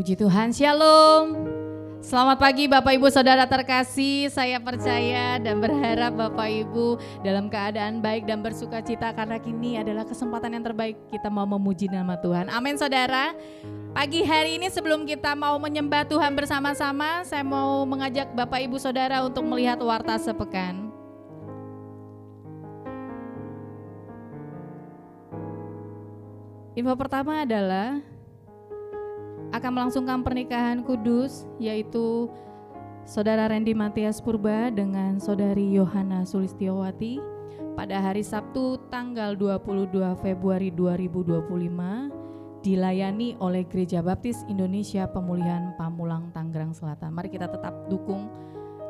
Puji Tuhan, Shalom. Selamat pagi Bapak Ibu Saudara terkasih. Saya percaya dan berharap Bapak Ibu dalam keadaan baik dan bersuka cita, karena kini adalah kesempatan yang terbaik kita mau memuji nama Tuhan. Amin saudara. Pagi hari ini sebelum kita mau menyembah Tuhan bersama-sama, saya mau mengajak Bapak Ibu Saudara untuk melihat warta sepekan. Info pertama adalah akan melangsungkan pernikahan kudus, yaitu Saudara Randy Matias Purba dengan Saudari Yohana Sulistiowati pada hari Sabtu tanggal 22 Februari 2025 dilayani oleh Gereja Baptis Indonesia Pemulihan Pamulang Tangerang Selatan. Mari kita tetap dukung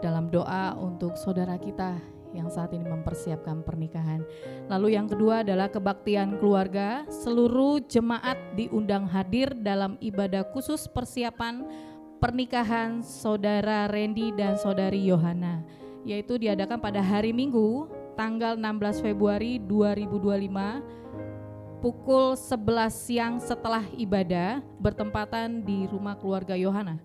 dalam doa untuk saudara kita yang saat ini mempersiapkan pernikahan. Lalu yang kedua adalah kebaktian keluarga. Seluruh jemaat diundang hadir dalam ibadah khusus persiapan pernikahan saudara Randy dan saudari Yohana, yaitu diadakan pada hari Minggu tanggal 16 Februari 2025 pukul 11 siang setelah ibadah, bertempatan di rumah keluarga Yohana.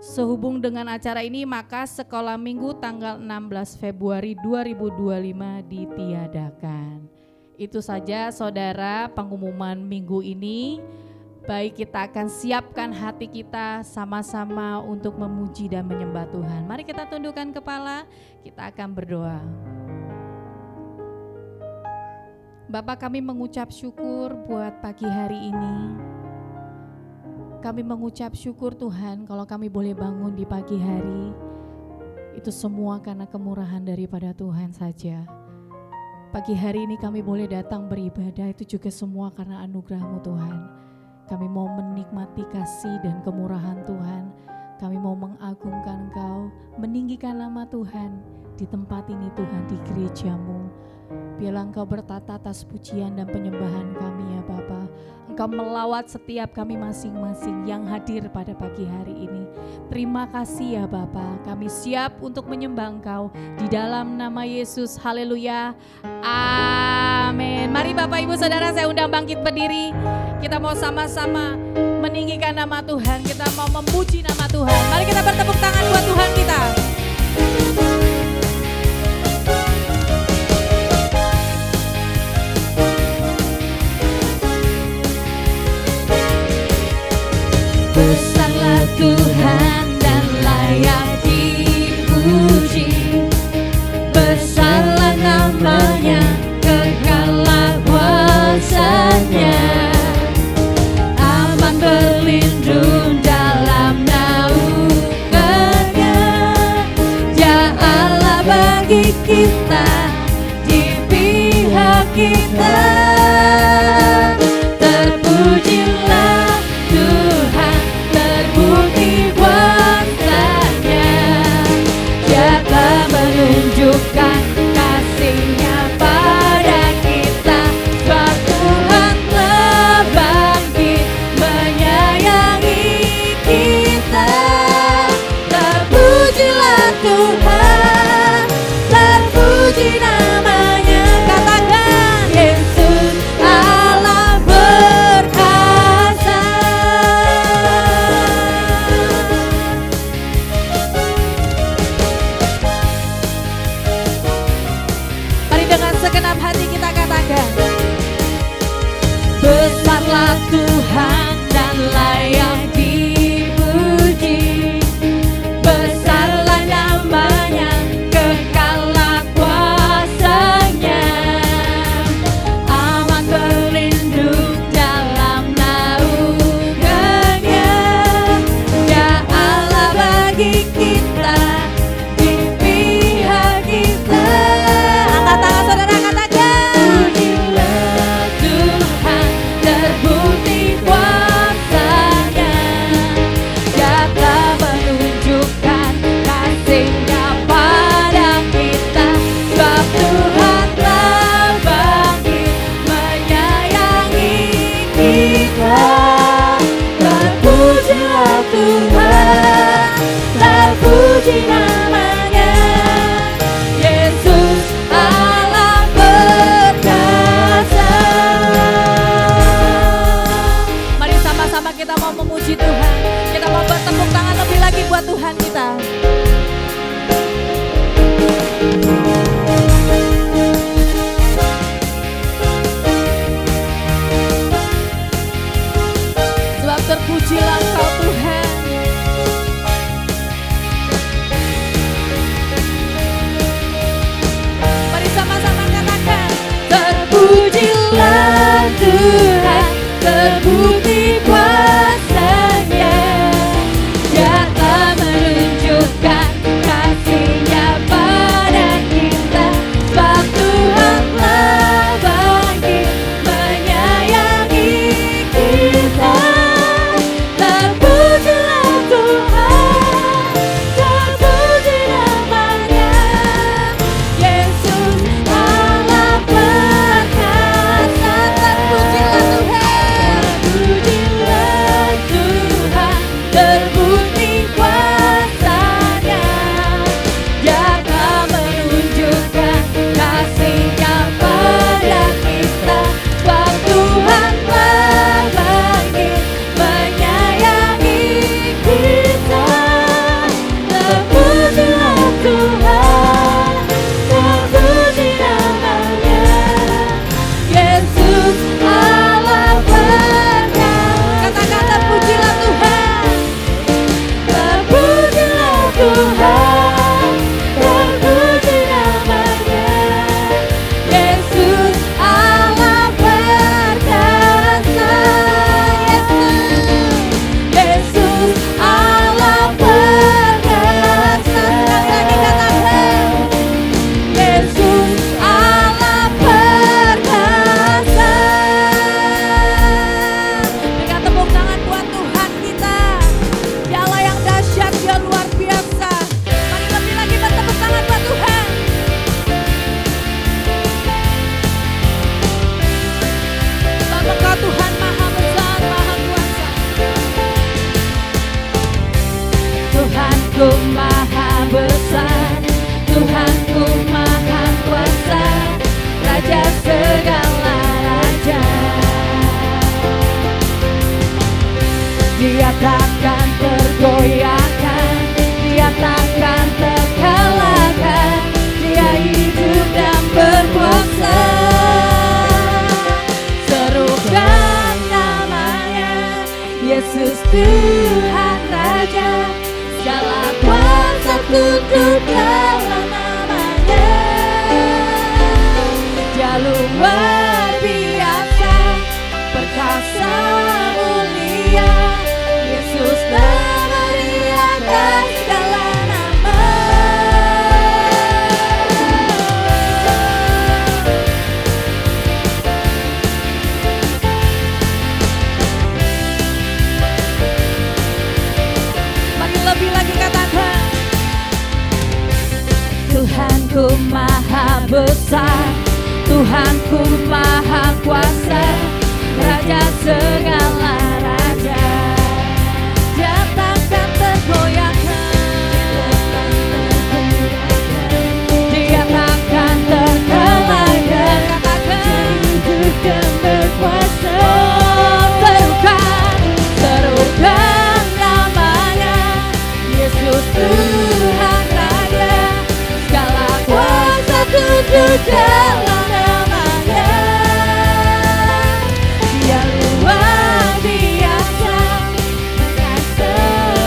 Sehubung dengan acara ini, maka sekolah minggu tanggal 16 Februari 2025 ditiadakan. Itu saja saudara pengumuman minggu ini. Baik, kita akan siapkan hati kita sama-sama untuk memuji dan menyembah Tuhan. Mari kita tundukkan kepala, kita akan berdoa. Bapa, kami mengucap syukur buat pagi hari ini. Kami mengucap syukur Tuhan kalau kami boleh bangun di pagi hari. Itu semua karena kemurahan daripada Tuhan saja. Pagi hari ini kami boleh datang beribadah, itu juga semua karena anugerah-Mu Tuhan. Kami mau menikmati kasih dan kemurahan Tuhan. Kami mau mengagungkan Engkau, meninggikan nama Tuhan di tempat ini Tuhan, di gereja-Mu. Biarlah Engkau bertata atas pujian dan penyembahan kami ya Bapa. Engkau melawat setiap kami masing-masing yang hadir pada pagi hari ini. Terima kasih ya Bapa. Kami siap untuk menyembah Engkau di dalam nama Yesus. Haleluya. Amin. Mari Bapak Ibu Saudara, saya undang bangkit berdiri. Kita mau sama-sama meninggikan nama Tuhan. Kita mau memuji nama Tuhan. Mari kita bertepuk tangan buat Tuhan kita. Besarlah Tuhan dan layak dipuji, besarlah namanya, kekallah kuasanya. Aman berlindung dalam naungannya, Dia Allah bagi kita, di pihak kita. Terpujilah Tuhan, terbukti kuasanya. Dia telah menunjukkan kasih-Nya pada kita. Sebab Tuhan telah bangkit menyayangi kita. Terpujilah Tuhan, terpuji namanya. Katakan Yesus tunduk dalam namanya. Dia luar biasa, perkasa mulia, Yesus nama di atas segala nama. Mari lebih lagi katakan, Tuhanku maha besar, Tuhanku maha kuasa, Raja segala raja. Dia takkan tergoyahkan, Dia takkan terkalahkan. Katakan, hidup dan berkuasa. Oh, serukan namanya, Yesus Tuhan Raja, segala kuasa tunduk dalam namanya. Dia luar biasa, perkasa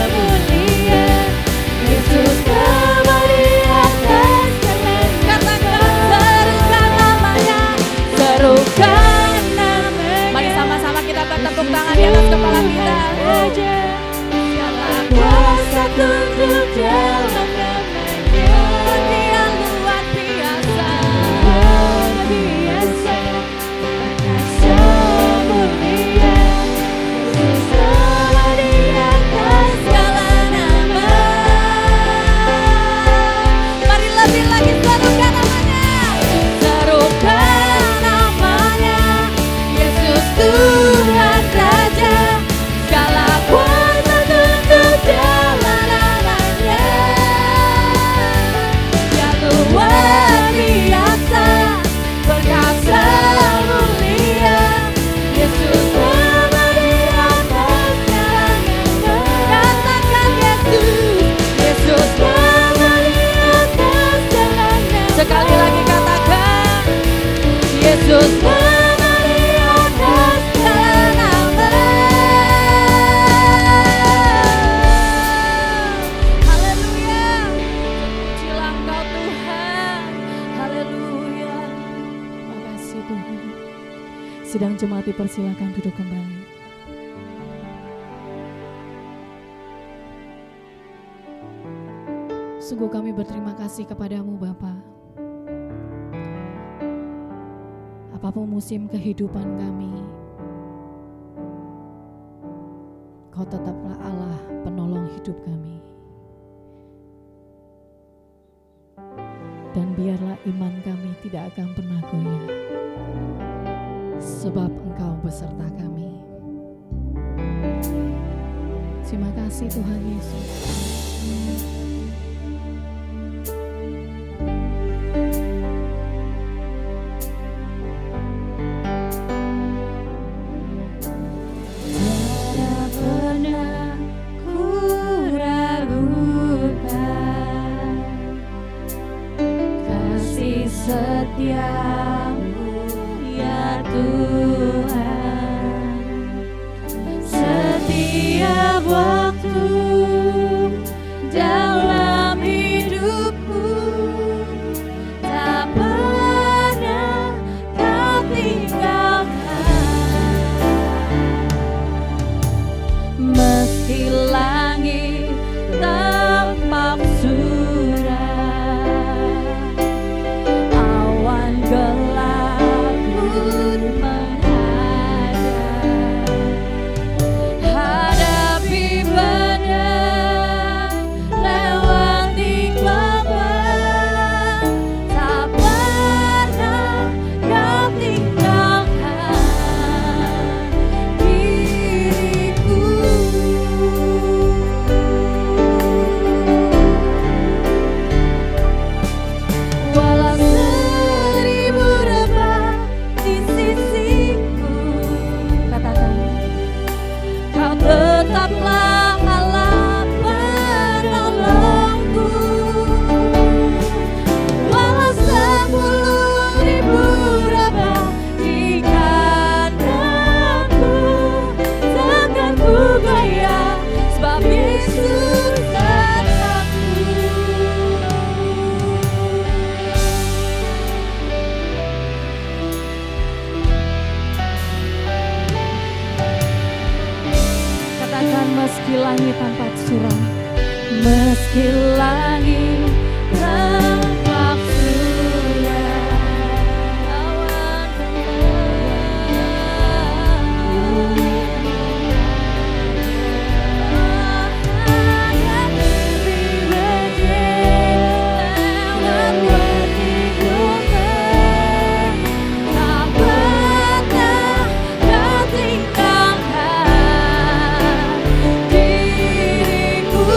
mulia, Yesus nama di atas segala. Katakan, serukan namanya, serukan namanya. Mari sama-sama kita bertepuk tangan di atas kepala kita. Raja, segala kuasa tunduk dalam namanya. Dia luar biasa, perkasa mulia, Yesus nama di atas segala nama. Mari lebih lagi serukan namanya, serukan namanya, Yesus Tuhan Raja, segala kuasa tunduk dalam namanya. Dia luar biasa, perkasa mulia, Yesus nama di atas segala nama. Katakan Yesus, Yesus nama di atas segala nama. Sekali lagi katakan, Yesus nama di atas segala nama. Haleluya, terpujilah Engkau Tuhan. Haleluya. Makasih Tuhan. Sidang jemaat dipersilakan duduk kembali. Sungguh kami berterima kasih kepadamu Bapa. Apapun musim kehidupan kami, Kau tetaplah Allah penolong hidup kami. Dan biarlah iman kami tidak akan pernah goyah, sebab Engkau beserta kami. Terima kasih Tuhan Yesus. Tiada pernah ku ragukan kasih setiamu ya Tuhan. Setiap waktu dalam hidupku tak pernah kau tinggalkan. Meski langit tampak suram, awan gelap pun menghadap, hadapi badai langit tampak suram, meski langit tampak suram, awan hanya lebih lewat pertikaian, tak pernah kau tinggalkan diriku.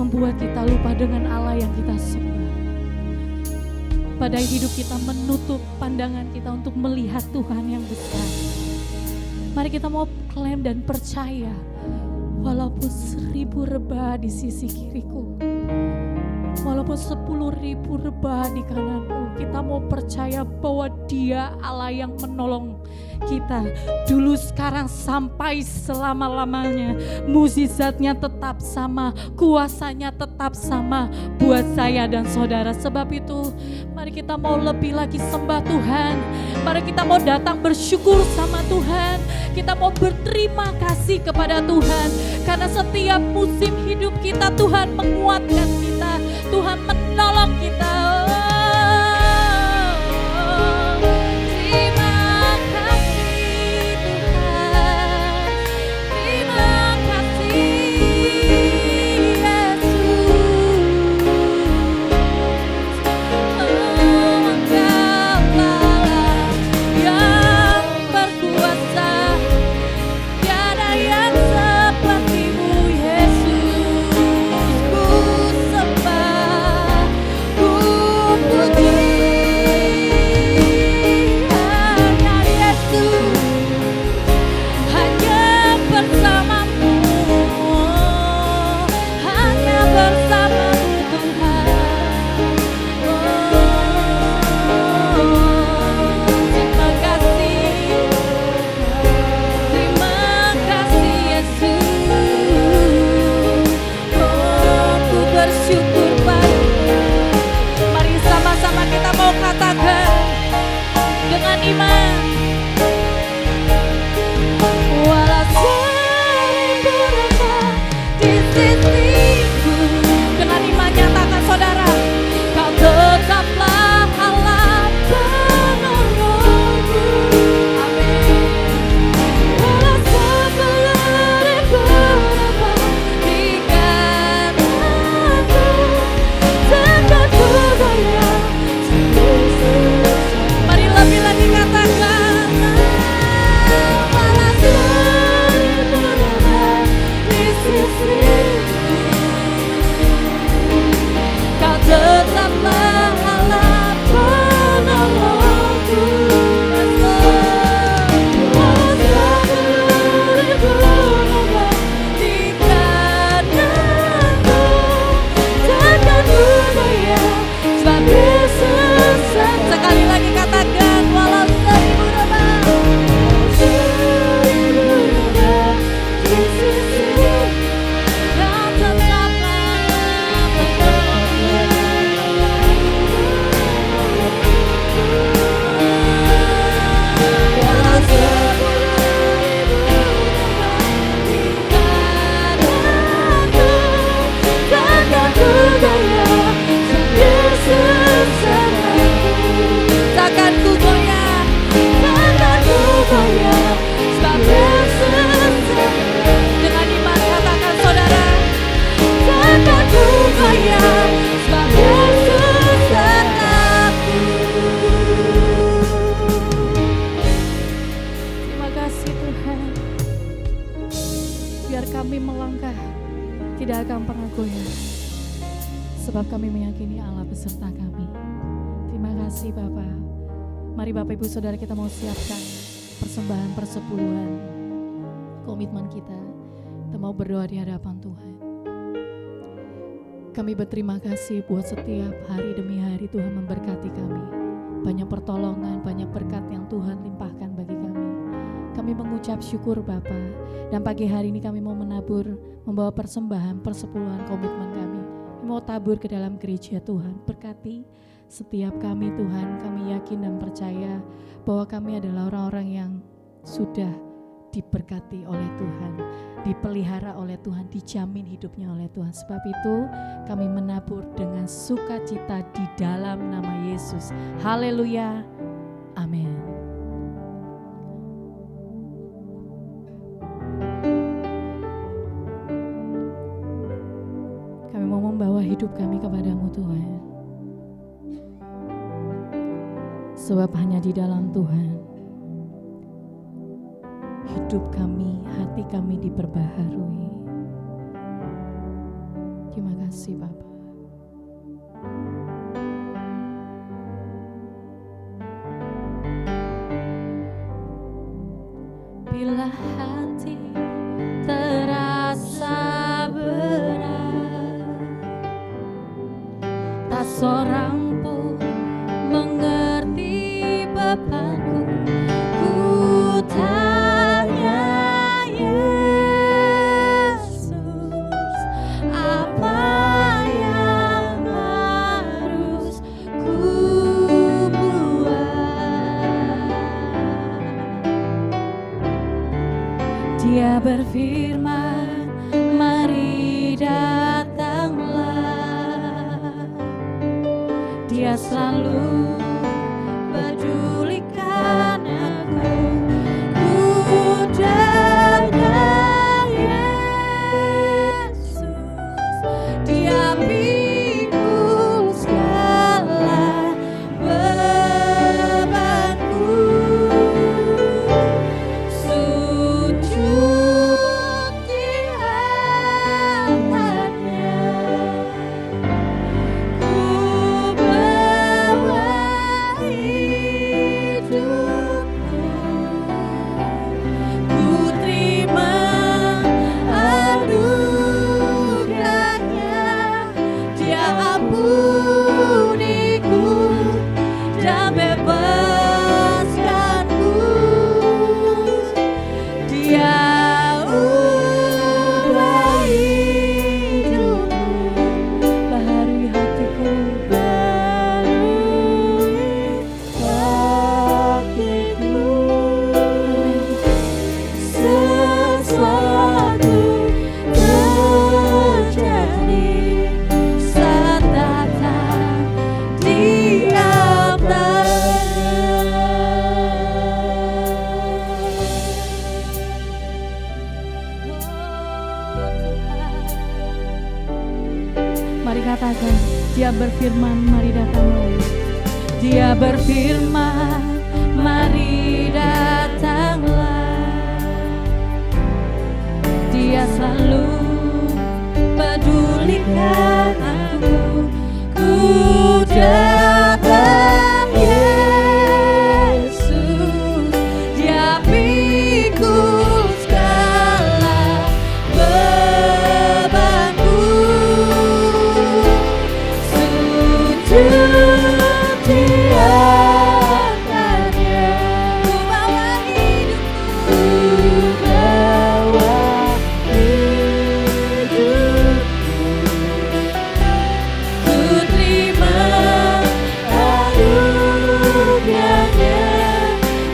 membuat kita lupa dengan Allah yang kita sembah. Pada hidup kita menutup pandangan kita untuk melihat Tuhan yang besar. Mari kita mau klaim dan percaya, walaupun 1000 rebah di sisi kiriku, walaupun 10.000 rebah di kananku, kita mau percaya bahwa Dia Allah yang menolong kita dulu, sekarang, sampai selama-lamanya. Mukjizatnya tetap sama, kuasanya tetap sama buat saya dan saudara. Sebab itu mari kita mau lebih lagi sembah Tuhan. Mari kita mau datang bersyukur sama Tuhan. Kita mau berterima kasih kepada Tuhan, karena setiap musim hidup kita Tuhan menguatkan kita, Tuhan menolong kita. Sebab kami meyakini Allah beserta kami. Terima kasih Bapa. Mari Bapak Ibu Saudara kita mau siapkan persembahan persepuluhan, komitmen kita. Kita mau berdoa di hadapan Tuhan. Kami berterima kasih buat setiap hari demi hari Tuhan memberkati kami. Banyak pertolongan, banyak berkat yang Tuhan limpahkan bagi kami. Kami mengucap syukur Bapa. Dan pagi hari ini kami mau menabur, membawa persembahan persepuluhan komitmen kami. Kami mau tabur ke dalam gereja Tuhan. Berkati setiap kami Tuhan. Kami yakin dan percaya bahwa kami adalah orang-orang yang sudah diberkati oleh Tuhan, dipelihara oleh Tuhan, dijamin hidupnya oleh Tuhan. Sebab itu kami menabur dengan sukacita di dalam nama Yesus. Haleluya. Amin. Kami mau membawa hidup kami kepadamu Tuhan. Sebab hanya di dalam Tuhan hidup kami, hati kami diperbaharui. Di Terima kasih Bapa. Bila hati terasa berat, tak seorang pun mengerti bebanku. Ku tanya Yesus, apa yang harus ku buat? Dia berfirman, mari datanglah. Dia selalu pedulikan aku. Ku tanya Yesus, Dia pikul segala bebanku. Sujud di hadapannya, ku bawa hidupku. Ku terima anugerahnya, Dia ampuniku dan bebaskanku. Dia ubah hidupku, baharui hatiku, baharui hatiku. Sesuatu terjadi saat datang Dia Mari katakan, Dia berfirman, mari datanglah. Dia berfirman, mari datanglah. Dia selalu pedulikan aku. Ku datang Yesus, Dia pikul segala bebanku. Sujud di hadapannya, ku bawa hidupku, bawa hidupku. Ku terima anugerahnya,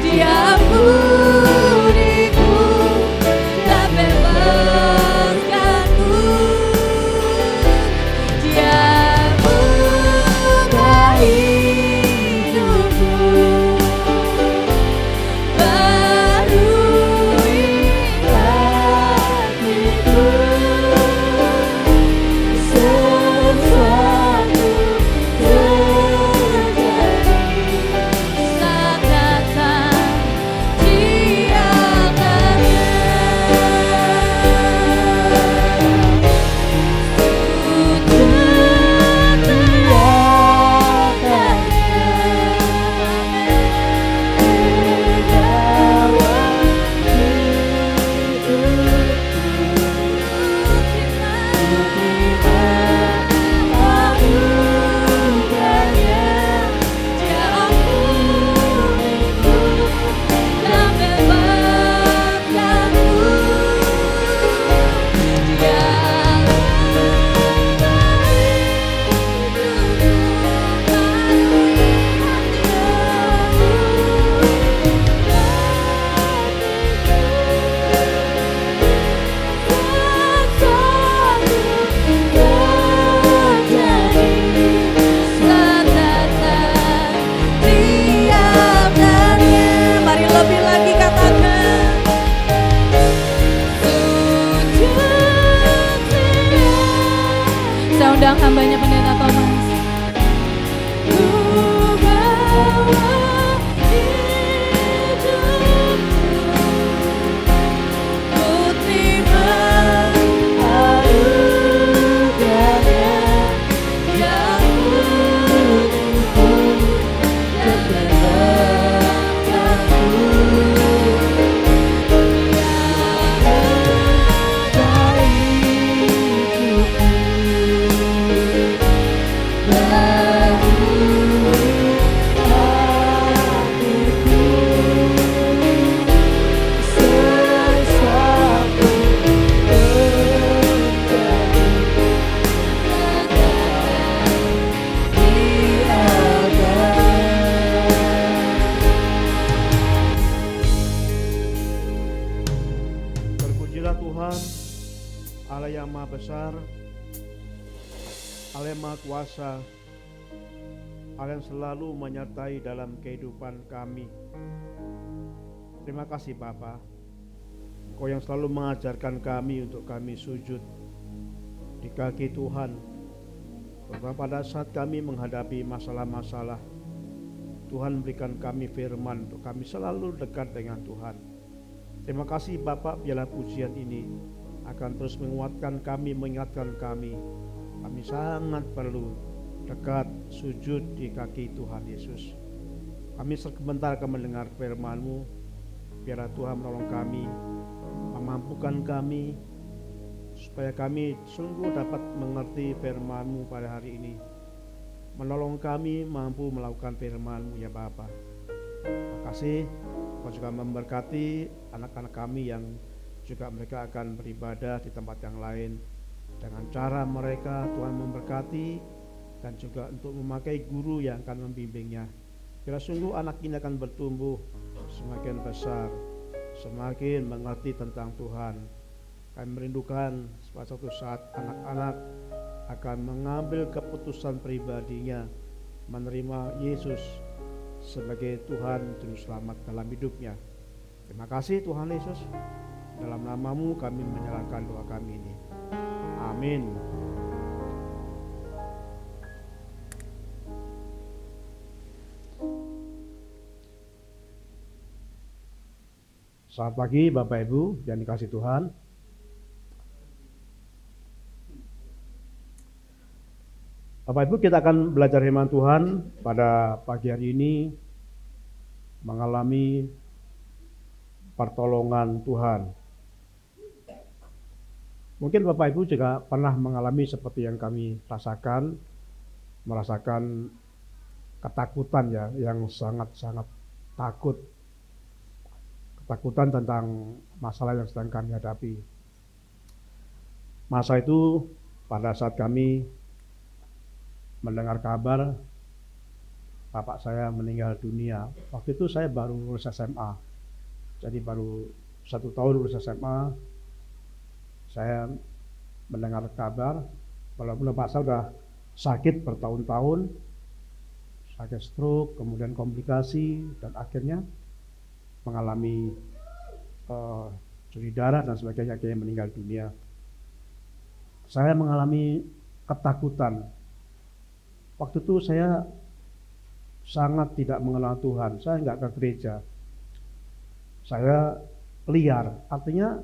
Dia ampuniku dan bebaskanku. Dia ubah hidupku, baharui hatiku. Sesuatu terjadi saat datang Dia undang hambanya Pendeta Thomas. Ku terima anugerah besar, Allah yang Maha Kuasa, Allah yang selalu menyertai dalam kehidupan kami. Terima kasih Bapa, Kau yang selalu mengajarkan kami untuk kami sujud di kaki Tuhan, terutama pada saat kami menghadapi masalah-masalah. Tuhan berikan kami firman untuk kami selalu dekat dengan Tuhan. Terima kasih Bapak, biarlah pujian ini akan terus menguatkan kami, mengingatkan kami. Kami sangat perlu dekat sujud di kaki Tuhan Yesus. Kami sebentar akan mendengar firman-Mu. Biarlah Tuhan menolong kami, memampukan kami, supaya kami sungguh dapat mengerti firman-Mu pada hari ini. Menolong kami mampu melakukan firman-Mu ya Bapa. Terima kasih. Kau juga memberkati anak-anak kami yang juga mereka akan beribadah di tempat yang lain. Dengan cara mereka Tuhan memberkati, dan juga untuk memakai guru yang akan membimbingnya. Bila sungguh anak ini akan bertumbuh semakin besar, semakin mengerti tentang Tuhan. Kami merindukan pada suatu saat anak-anak akan mengambil keputusan pribadinya, menerima Yesus sebagai Tuhan Juru Selamat dalam hidupnya. Terima kasih Tuhan Yesus. Dalam nama-Mu kami menyerahkan doa kami ini. Amin. Selamat pagi Bapak Ibu yang dikasihi Tuhan. Bapak Ibu, kita akan belajar firman Tuhan pada pagi hari ini, mengalami pertolongan Tuhan. Mungkin Bapak Ibu juga pernah mengalami seperti yang kami rasakan, merasakan ketakutan ya, yang sangat-sangat takut. Ketakutan tentang masalah yang sedang kami hadapi. Masa itu pada saat kami mendengar kabar bapak saya meninggal dunia. Waktu itu saya baru lulus SMA. Jadi baru 1 tahun lulus SMA. Saya mendengar kabar walaupun bapak saya sudah sakit bertahun-tahun, sakit stroke, kemudian komplikasi, dan akhirnya mengalami curi darah dan sebagainya, akhirnya meninggal dunia. Saya mengalami ketakutan. Waktu itu saya sangat tidak mengenal Tuhan. Saya nggak ke gereja. Saya liar. Artinya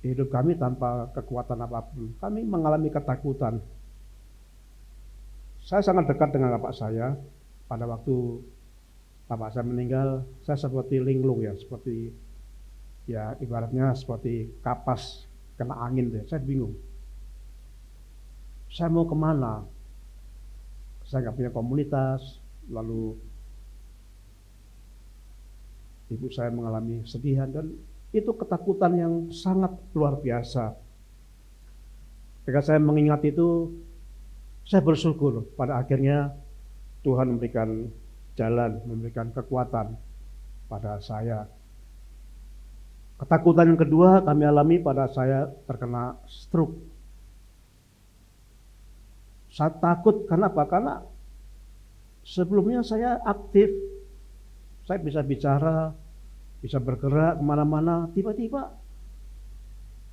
hidup kami tanpa kekuatan apapun. Kami mengalami ketakutan. Saya sangat dekat dengan bapak saya. Pada waktu bapak saya meninggal, saya seperti linglung ya, seperti ya ibaratnya seperti kapas kena angin deh. Saya bingung. Saya mau kemana? Saya nggak punya komunitas. Lalu ibu saya mengalami kesedihan, dan itu ketakutan yang sangat luar biasa. Ketika saya mengingat itu, saya bersyukur pada akhirnya Tuhan memberikan jalan, memberikan kekuatan pada saya. Ketakutan yang kedua kami alami pada saya terkena stroke. Saya takut karena apa? Karena sebelumnya saya aktif, saya bisa bicara, bisa bergerak kemana-mana, tiba-tiba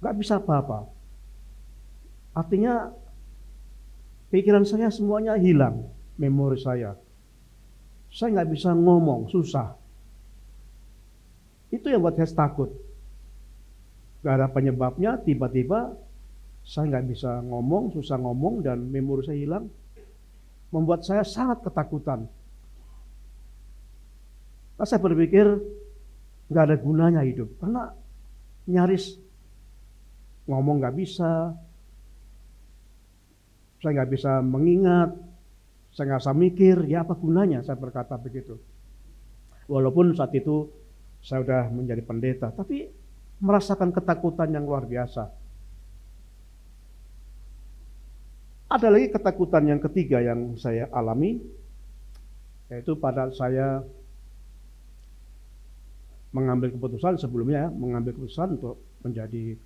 gak bisa apa-apa. Artinya pikiran saya semuanya hilang, memori saya gak bisa ngomong, susah. Itu yang buat saya takut. Gak ada penyebabnya, tiba-tiba saya gak bisa ngomong, susah ngomong, dan memori saya hilang, membuat saya sangat ketakutan. Nah, saya berpikir gak ada gunanya hidup, karena nyaris ngomong gak bisa, saya gak bisa mengingat, saya gak bisa mikir, ya apa gunanya saya berkata begitu. Walaupun saat itu saya sudah menjadi pendeta, tapi merasakan ketakutan yang luar biasa. Ada lagi ketakutan yang ketiga yang saya alami, yaitu pada saya mengambil keputusan sebelumnya, mengambil keputusan untuk menjadi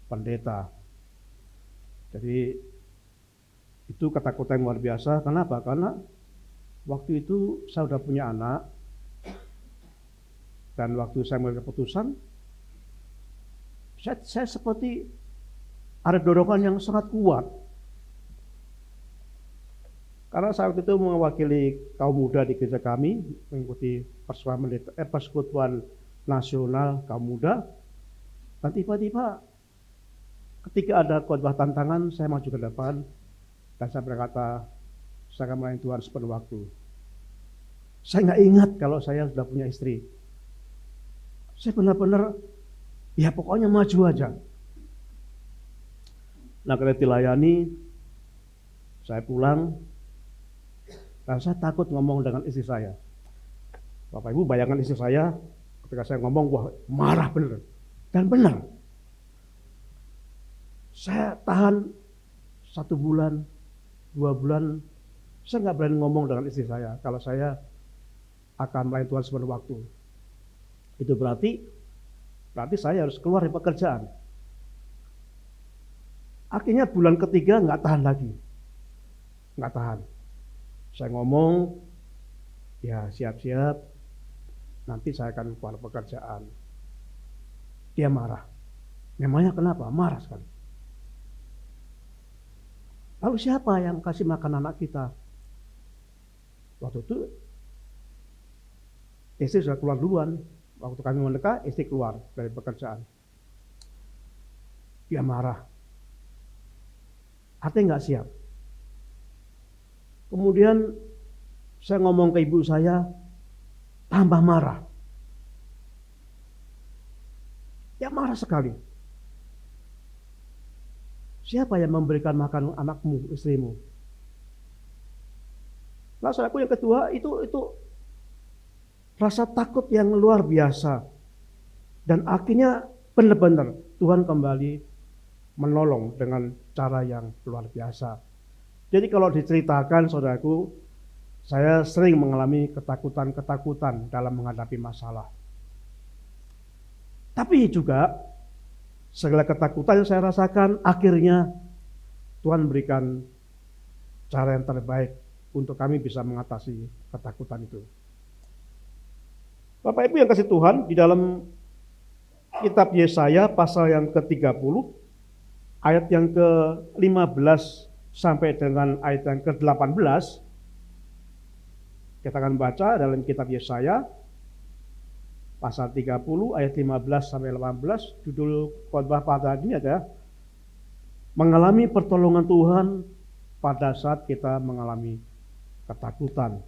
pendeta. Jadi itu ketakutan yang luar biasa. Kenapa? Karena waktu itu saya sudah punya anak, dan waktu saya mengambil keputusan, saya seperti ada dorongan yang sangat kuat. Karena saya waktu itu mewakili kaum muda di gereja kami, mengikuti persekutuan nasional kaum muda, dan tiba-tiba ketika ada khotbah tantangan, saya maju ke depan, dan saya berkata, saya akan melayani Tuhan sepenuh waktu. Saya nggak ingat kalau saya sudah punya istri. Saya benar-benar, ya pokoknya maju aja. Nah, ketika dilayani, saya pulang, dan saya takut ngomong dengan istri saya. Bapak Ibu bayangkan istri saya, ketika saya ngomong, wah marah bener. Dan benar. Saya tahan 1 bulan, 2 bulan, saya nggak berani ngomong dengan istri saya kalau saya akan melayani Tuhan sepenuh waktu. Itu berarti saya harus keluar dari pekerjaan. Akhirnya bulan ketiga nggak tahan lagi. Nggak tahan. Saya ngomong, ya siap-siap, nanti saya akan keluar pekerjaan. Dia marah. Memangnya kenapa? Marah sekali. Lalu siapa yang kasih makan anak kita? Waktu itu istri sudah keluar duluan. Waktu kami menikah, istri keluar dari pekerjaan. Dia marah. Artinya nggak siap. Kemudian saya ngomong ke ibu saya, tambah marah. Dia marah sekali. Siapa yang memberikan makan anakmu, istrimu? Nah, saudaraku yang kedua itu rasa takut yang luar biasa. Dan akhirnya benar-benar Tuhan kembali menolong dengan cara yang luar biasa. Jadi kalau diceritakan, saudaraku, saya sering mengalami ketakutan-ketakutan dalam menghadapi masalah. Tapi juga segala ketakutan yang saya rasakan, akhirnya Tuhan berikan cara yang terbaik untuk kami bisa mengatasi ketakutan itu. Bapak Ibu yang kasih Tuhan, di dalam kitab Yesaya pasal yang ke-30, ayat yang ke-15 sampai dengan ayat yang ke-18, kita akan baca dalam kitab Yesaya pasal 30 ayat 15 sampai 18. Judul khotbah pada ini adalah mengalami pertolongan Tuhan pada saat kita mengalami ketakutan.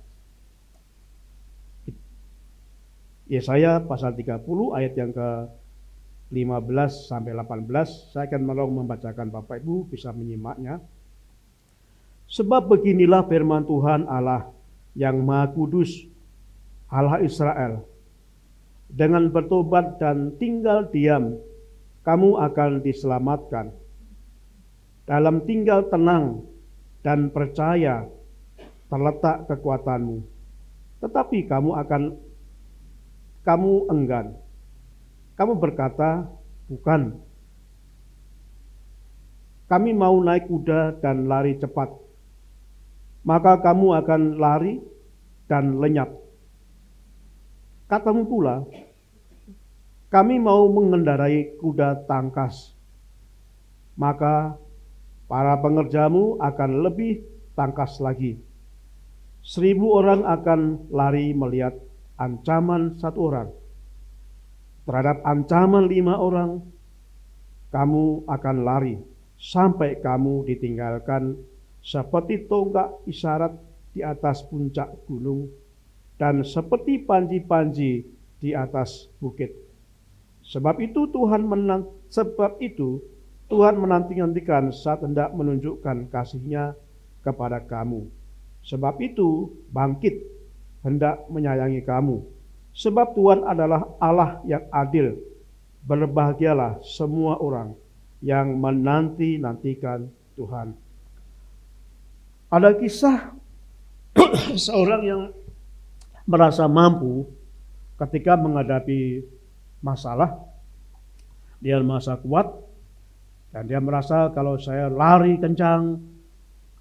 Yesaya pasal 30 ayat yang ke-15 sampai 18. Saya akan membacakan, Bapak Ibu bisa menyimaknya. Sebab beginilah firman Tuhan Allah yang Maha Kudus, Allah Israel. Dengan bertobat dan tinggal diam, kamu akan diselamatkan. Dalam tinggal tenang dan percaya terletak kekuatanmu. Tetapi kamu enggan. Kamu berkata, bukan. Kami mau naik kuda dan lari cepat. Maka kamu akan lari dan lenyap. Katamu pula, kami mau mengendarai kuda tangkas. Maka para pengerjamu akan lebih tangkas lagi. 1000 orang akan lari melihat ancaman 1 orang. Terhadap ancaman 5 orang, kamu akan lari sampai kamu ditinggalkan seperti tonggak isyarat di atas puncak gunung dan seperti panji-panji di atas bukit. Sebab itu Tuhan menanti-nantikan saat hendak menunjukkan kasih-Nya kepada kamu. Sebab itu bangkit, hendak menyayangi kamu. Sebab Tuhan adalah Allah yang adil. Berbahagialah semua orang yang menanti-nantikan Tuhan. Ada kisah seorang yang merasa mampu ketika menghadapi masalah. Dia merasa kuat Dan dia merasa kalau saya lari kencang,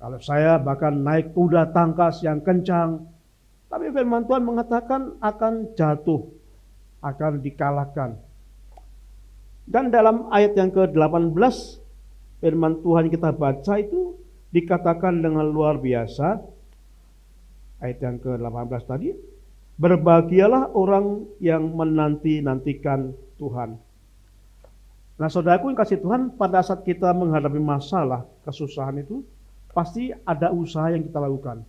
kalau saya bahkan naik kuda tangkas yang kencang, tapi firman Tuhan mengatakan akan jatuh, akan dikalahkan. Dan dalam ayat yang ke-18, firman Tuhan kita baca itu dikatakan dengan luar biasa. Ayat yang ke-18 tadi, berbahagialah orang yang menanti-nantikan Tuhan. Nah, saudaraku yang kasih Tuhan, pada saat kita menghadapi masalah, kesusahan itu, pasti ada usaha yang kita lakukan.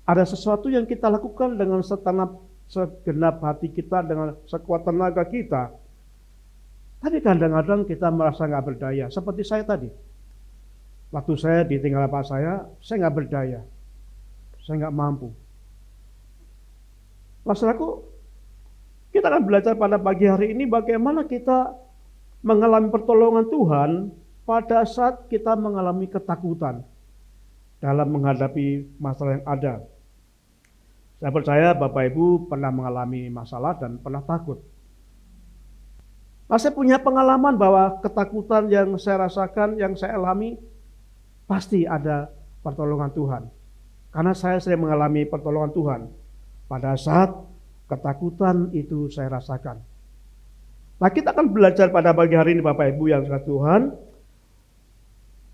Ada sesuatu yang kita lakukan dengan segenap hati kita, dengan sekuat tenaga kita. Tapi kadang-kadang kita merasa nggak berdaya. Seperti saya tadi. Waktu saya ditinggal bapak saya nggak berdaya. Saya nggak mampu. Masalahku, kita akan belajar pada pagi hari ini bagaimana kita mengalami pertolongan Tuhan pada saat kita mengalami ketakutan dalam menghadapi masalah yang ada. Saya percaya Bapak Ibu pernah mengalami masalah dan pernah takut. Nah, saya punya pengalaman bahwa ketakutan yang saya rasakan, yang saya alami, pasti ada pertolongan Tuhan. Karena saya sering mengalami pertolongan Tuhan pada saat ketakutan itu saya rasakan. Nah, kita akan belajar pada pagi hari ini Bapak Ibu yang kasih Tuhan.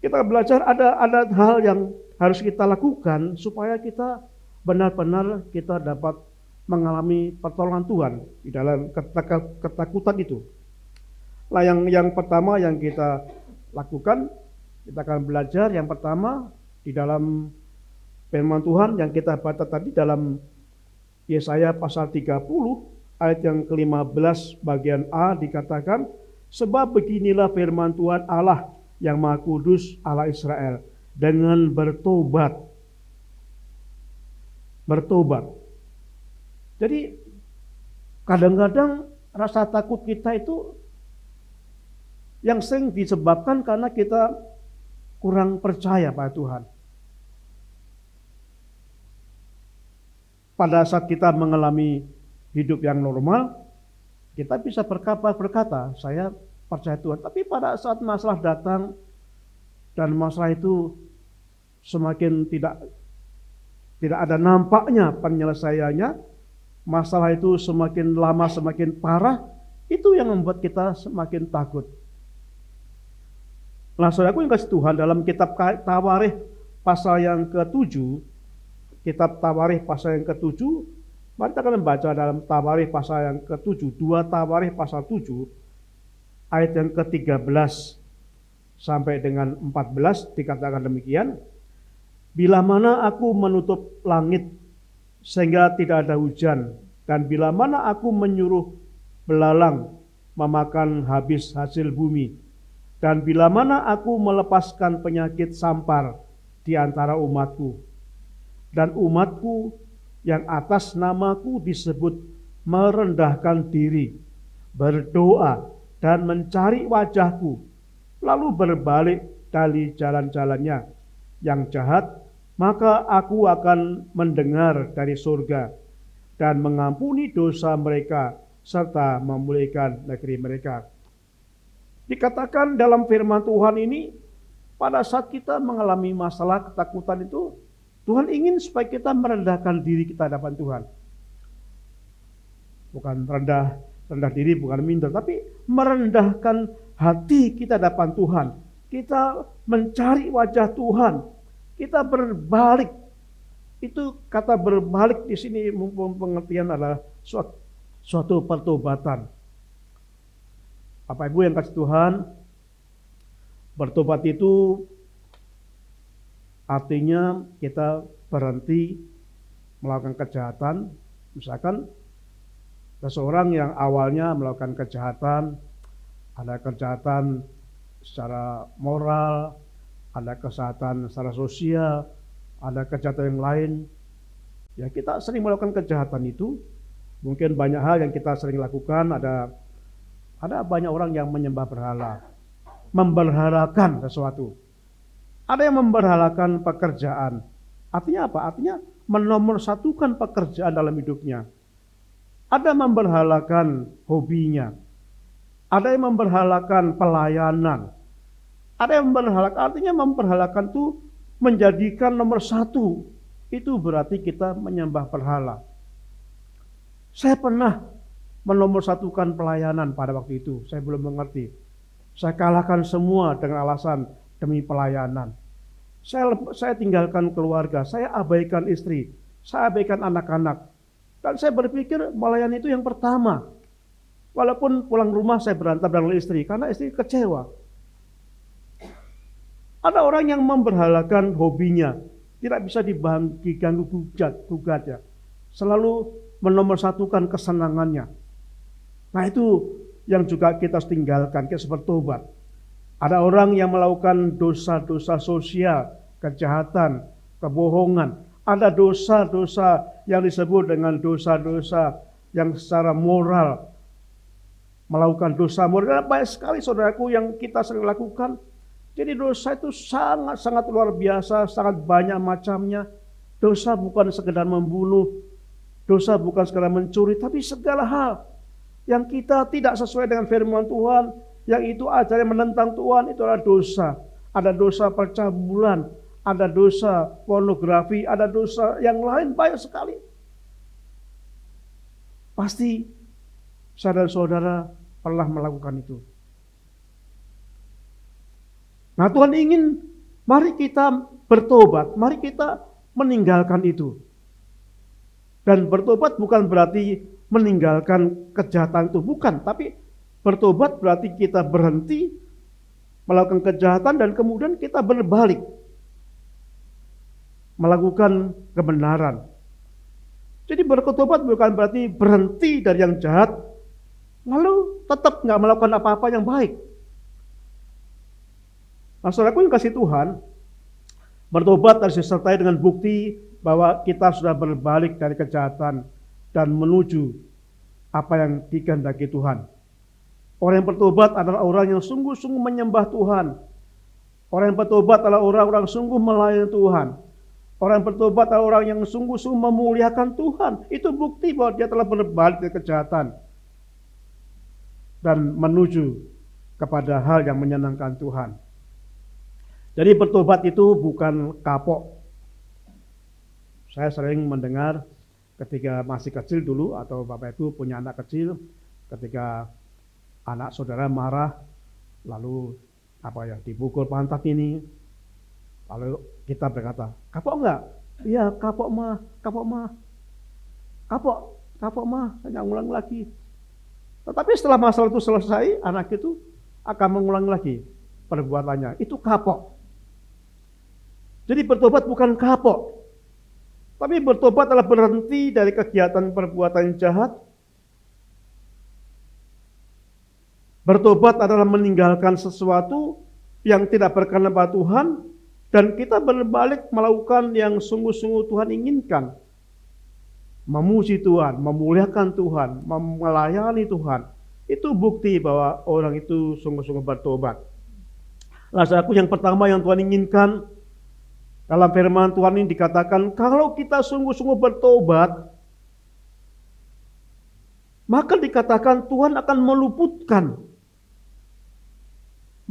Kita belajar ada hal yang harus kita lakukan supaya kita benar-benar kita dapat mengalami pertolongan Tuhan di dalam ketakutan itu. Nah, yang pertama yang kita lakukan, kita akan belajar yang pertama di dalam firman Tuhan yang kita baca tadi dalam Yesaya pasal 30 ayat yang ke-15 bagian A dikatakan, sebab beginilah firman Tuhan Allah yang Maha Kudus, Allah Israel, dengan bertobat. Jadi kadang-kadang rasa takut kita itu yang sering disebabkan karena kita kurang percaya pada Tuhan. Pada saat kita mengalami hidup yang normal, kita bisa berkata, saya percaya Tuhan. Tapi pada saat masalah datang dan masalah itu semakin tidak ada nampaknya penyelesaiannya, masalah itu semakin lama semakin parah, itu yang membuat kita semakin takut. Nah, saudaraku yang kasih Tuhan, dalam kitab Tawarikh pasal yang ke-7, kitab Tawarikh pasal yang ke-7, mari kita akan membaca dalam Tawarikh pasal yang ke-7, 2 Tawarikh pasal 7, ayat yang ke-13 sampai dengan 14 dikatakan demikian, bila mana aku menutup langit sehingga tidak ada hujan, dan bila mana aku menyuruh belalang memakan habis hasil bumi, dan bila mana aku melepaskan penyakit sampar di antara umatku, dan umatku yang atas namaku disebut merendahkan diri, berdoa dan mencari wajahku, lalu berbalik dari jalan-jalannya yang jahat, maka aku akan mendengar dari surga dan mengampuni dosa mereka serta memulihkan negeri mereka. Dikatakan dalam firman Tuhan ini, pada saat kita mengalami masalah ketakutan itu, Tuhan ingin supaya kita merendahkan diri kita hadapan Tuhan. Bukan rendah diri, bukan minder, tapi merendahkan hati kita hadapan Tuhan. Kita mencari wajah Tuhan. Kita berbalik. Itu kata berbalik di sini pengertian adalah suatu pertobatan. Bapak Ibu yang kasih Tuhan, bertobat itu artinya kita berhenti melakukan kejahatan. Misalkan seseorang yang awalnya melakukan kejahatan, ada kejahatan secara moral, ada kejahatan secara sosial, ada kejahatan yang lain. Ya, kita sering melakukan kejahatan itu. Mungkin banyak hal yang kita sering lakukan, ada banyak orang yang menyembah berhala, memberhalakan sesuatu. Ada yang memberhalakan pekerjaan. Artinya apa? Artinya menomorsatukan pekerjaan dalam hidupnya. Ada memberhalakan hobinya. Ada yang memberhalakan pelayanan. Ada yang memperhalakan, artinya memperhalakan itu menjadikan nomor satu. Itu berarti kita menyembah berhala. Saya pernah menomorsatukan pelayanan pada waktu itu. Saya belum mengerti. Saya kalahkan semua dengan alasan demi pelayanan. Saya tinggalkan keluarga, saya abaikan istri, saya abaikan anak-anak. Dan saya berpikir melayani itu yang pertama. Walaupun pulang rumah saya berantem dengan istri, karena istri kecewa. Ada orang yang memberhalakan hobinya, tidak bisa diganggu gugat ya. Selalu menomorsatukan kesenangannya. Nah itu yang juga kita harus tinggalkan, kita harus bertobat. Ada orang yang melakukan dosa-dosa sosial, kejahatan, kebohongan. Ada dosa-dosa yang disebut dengan dosa-dosa yang secara moral. Melakukan dosa moral, banyak sekali saudaraku yang kita sering lakukan. Jadi dosa itu sangat-sangat luar biasa, sangat banyak macamnya. Dosa bukan sekedar membunuh, dosa bukan sekedar mencuri, tapi segala hal yang kita tidak sesuai dengan firman Tuhan, yang itu ajaran menentang Tuhan, itu adalah dosa. Ada dosa percabulan, ada dosa pornografi, ada dosa yang lain banyak sekali. Pasti saudara-saudara pernah melakukan itu. Nah Tuhan ingin mari kita bertobat, mari kita meninggalkan itu. Dan bertobat bukan berarti meninggalkan kejahatan itu, bukan. Tapi bertobat berarti kita berhenti melakukan kejahatan dan kemudian kita berbalik. Melakukan kebenaran. Jadi bertobat bukan berarti berhenti dari yang jahat, lalu tetap nggak melakukan apa-apa yang baik. Nah, saudaraku yang kasih Tuhan, bertobat harus disertai dengan bukti bahwa kita sudah berbalik dari kejahatan dan menuju apa yang dikehendaki Tuhan. Orang yang bertobat adalah orang yang sungguh-sungguh menyembah Tuhan. Orang yang bertobat adalah orang-orang sungguh melayani Tuhan. Orang yang bertobat adalah orang yang sungguh-sungguh memuliakan Tuhan. Itu bukti bahwa dia telah berbalik dari kejahatan dan menuju kepada hal yang menyenangkan Tuhan. Jadi bertobat itu bukan kapok. Saya sering mendengar ketika masih kecil dulu atau Bapak Ibu punya anak kecil, ketika anak saudara marah, lalu dipukul pantat ini, lalu kita berkata, kapok enggak? Iya kapok mah, kapok mah, saya ngulang lagi. Tetapi setelah masalah itu selesai, anak itu akan mengulang lagi perbuatannya. Itu kapok. Jadi bertobat bukan kapok. Tapi bertobat adalah berhenti dari kegiatan perbuatan jahat. Bertobat adalah meninggalkan sesuatu yang tidak berkenan pada Tuhan. Dan kita berbalik melakukan yang sungguh-sungguh Tuhan inginkan. Memuji Tuhan, memuliakan Tuhan, melayani Tuhan. Itu bukti bahwa orang itu sungguh-sungguh bertobat. Saudaraku, yang pertama yang Tuhan inginkan dalam firman Tuhan ini dikatakan, kalau kita sungguh-sungguh bertobat, maka dikatakan Tuhan akan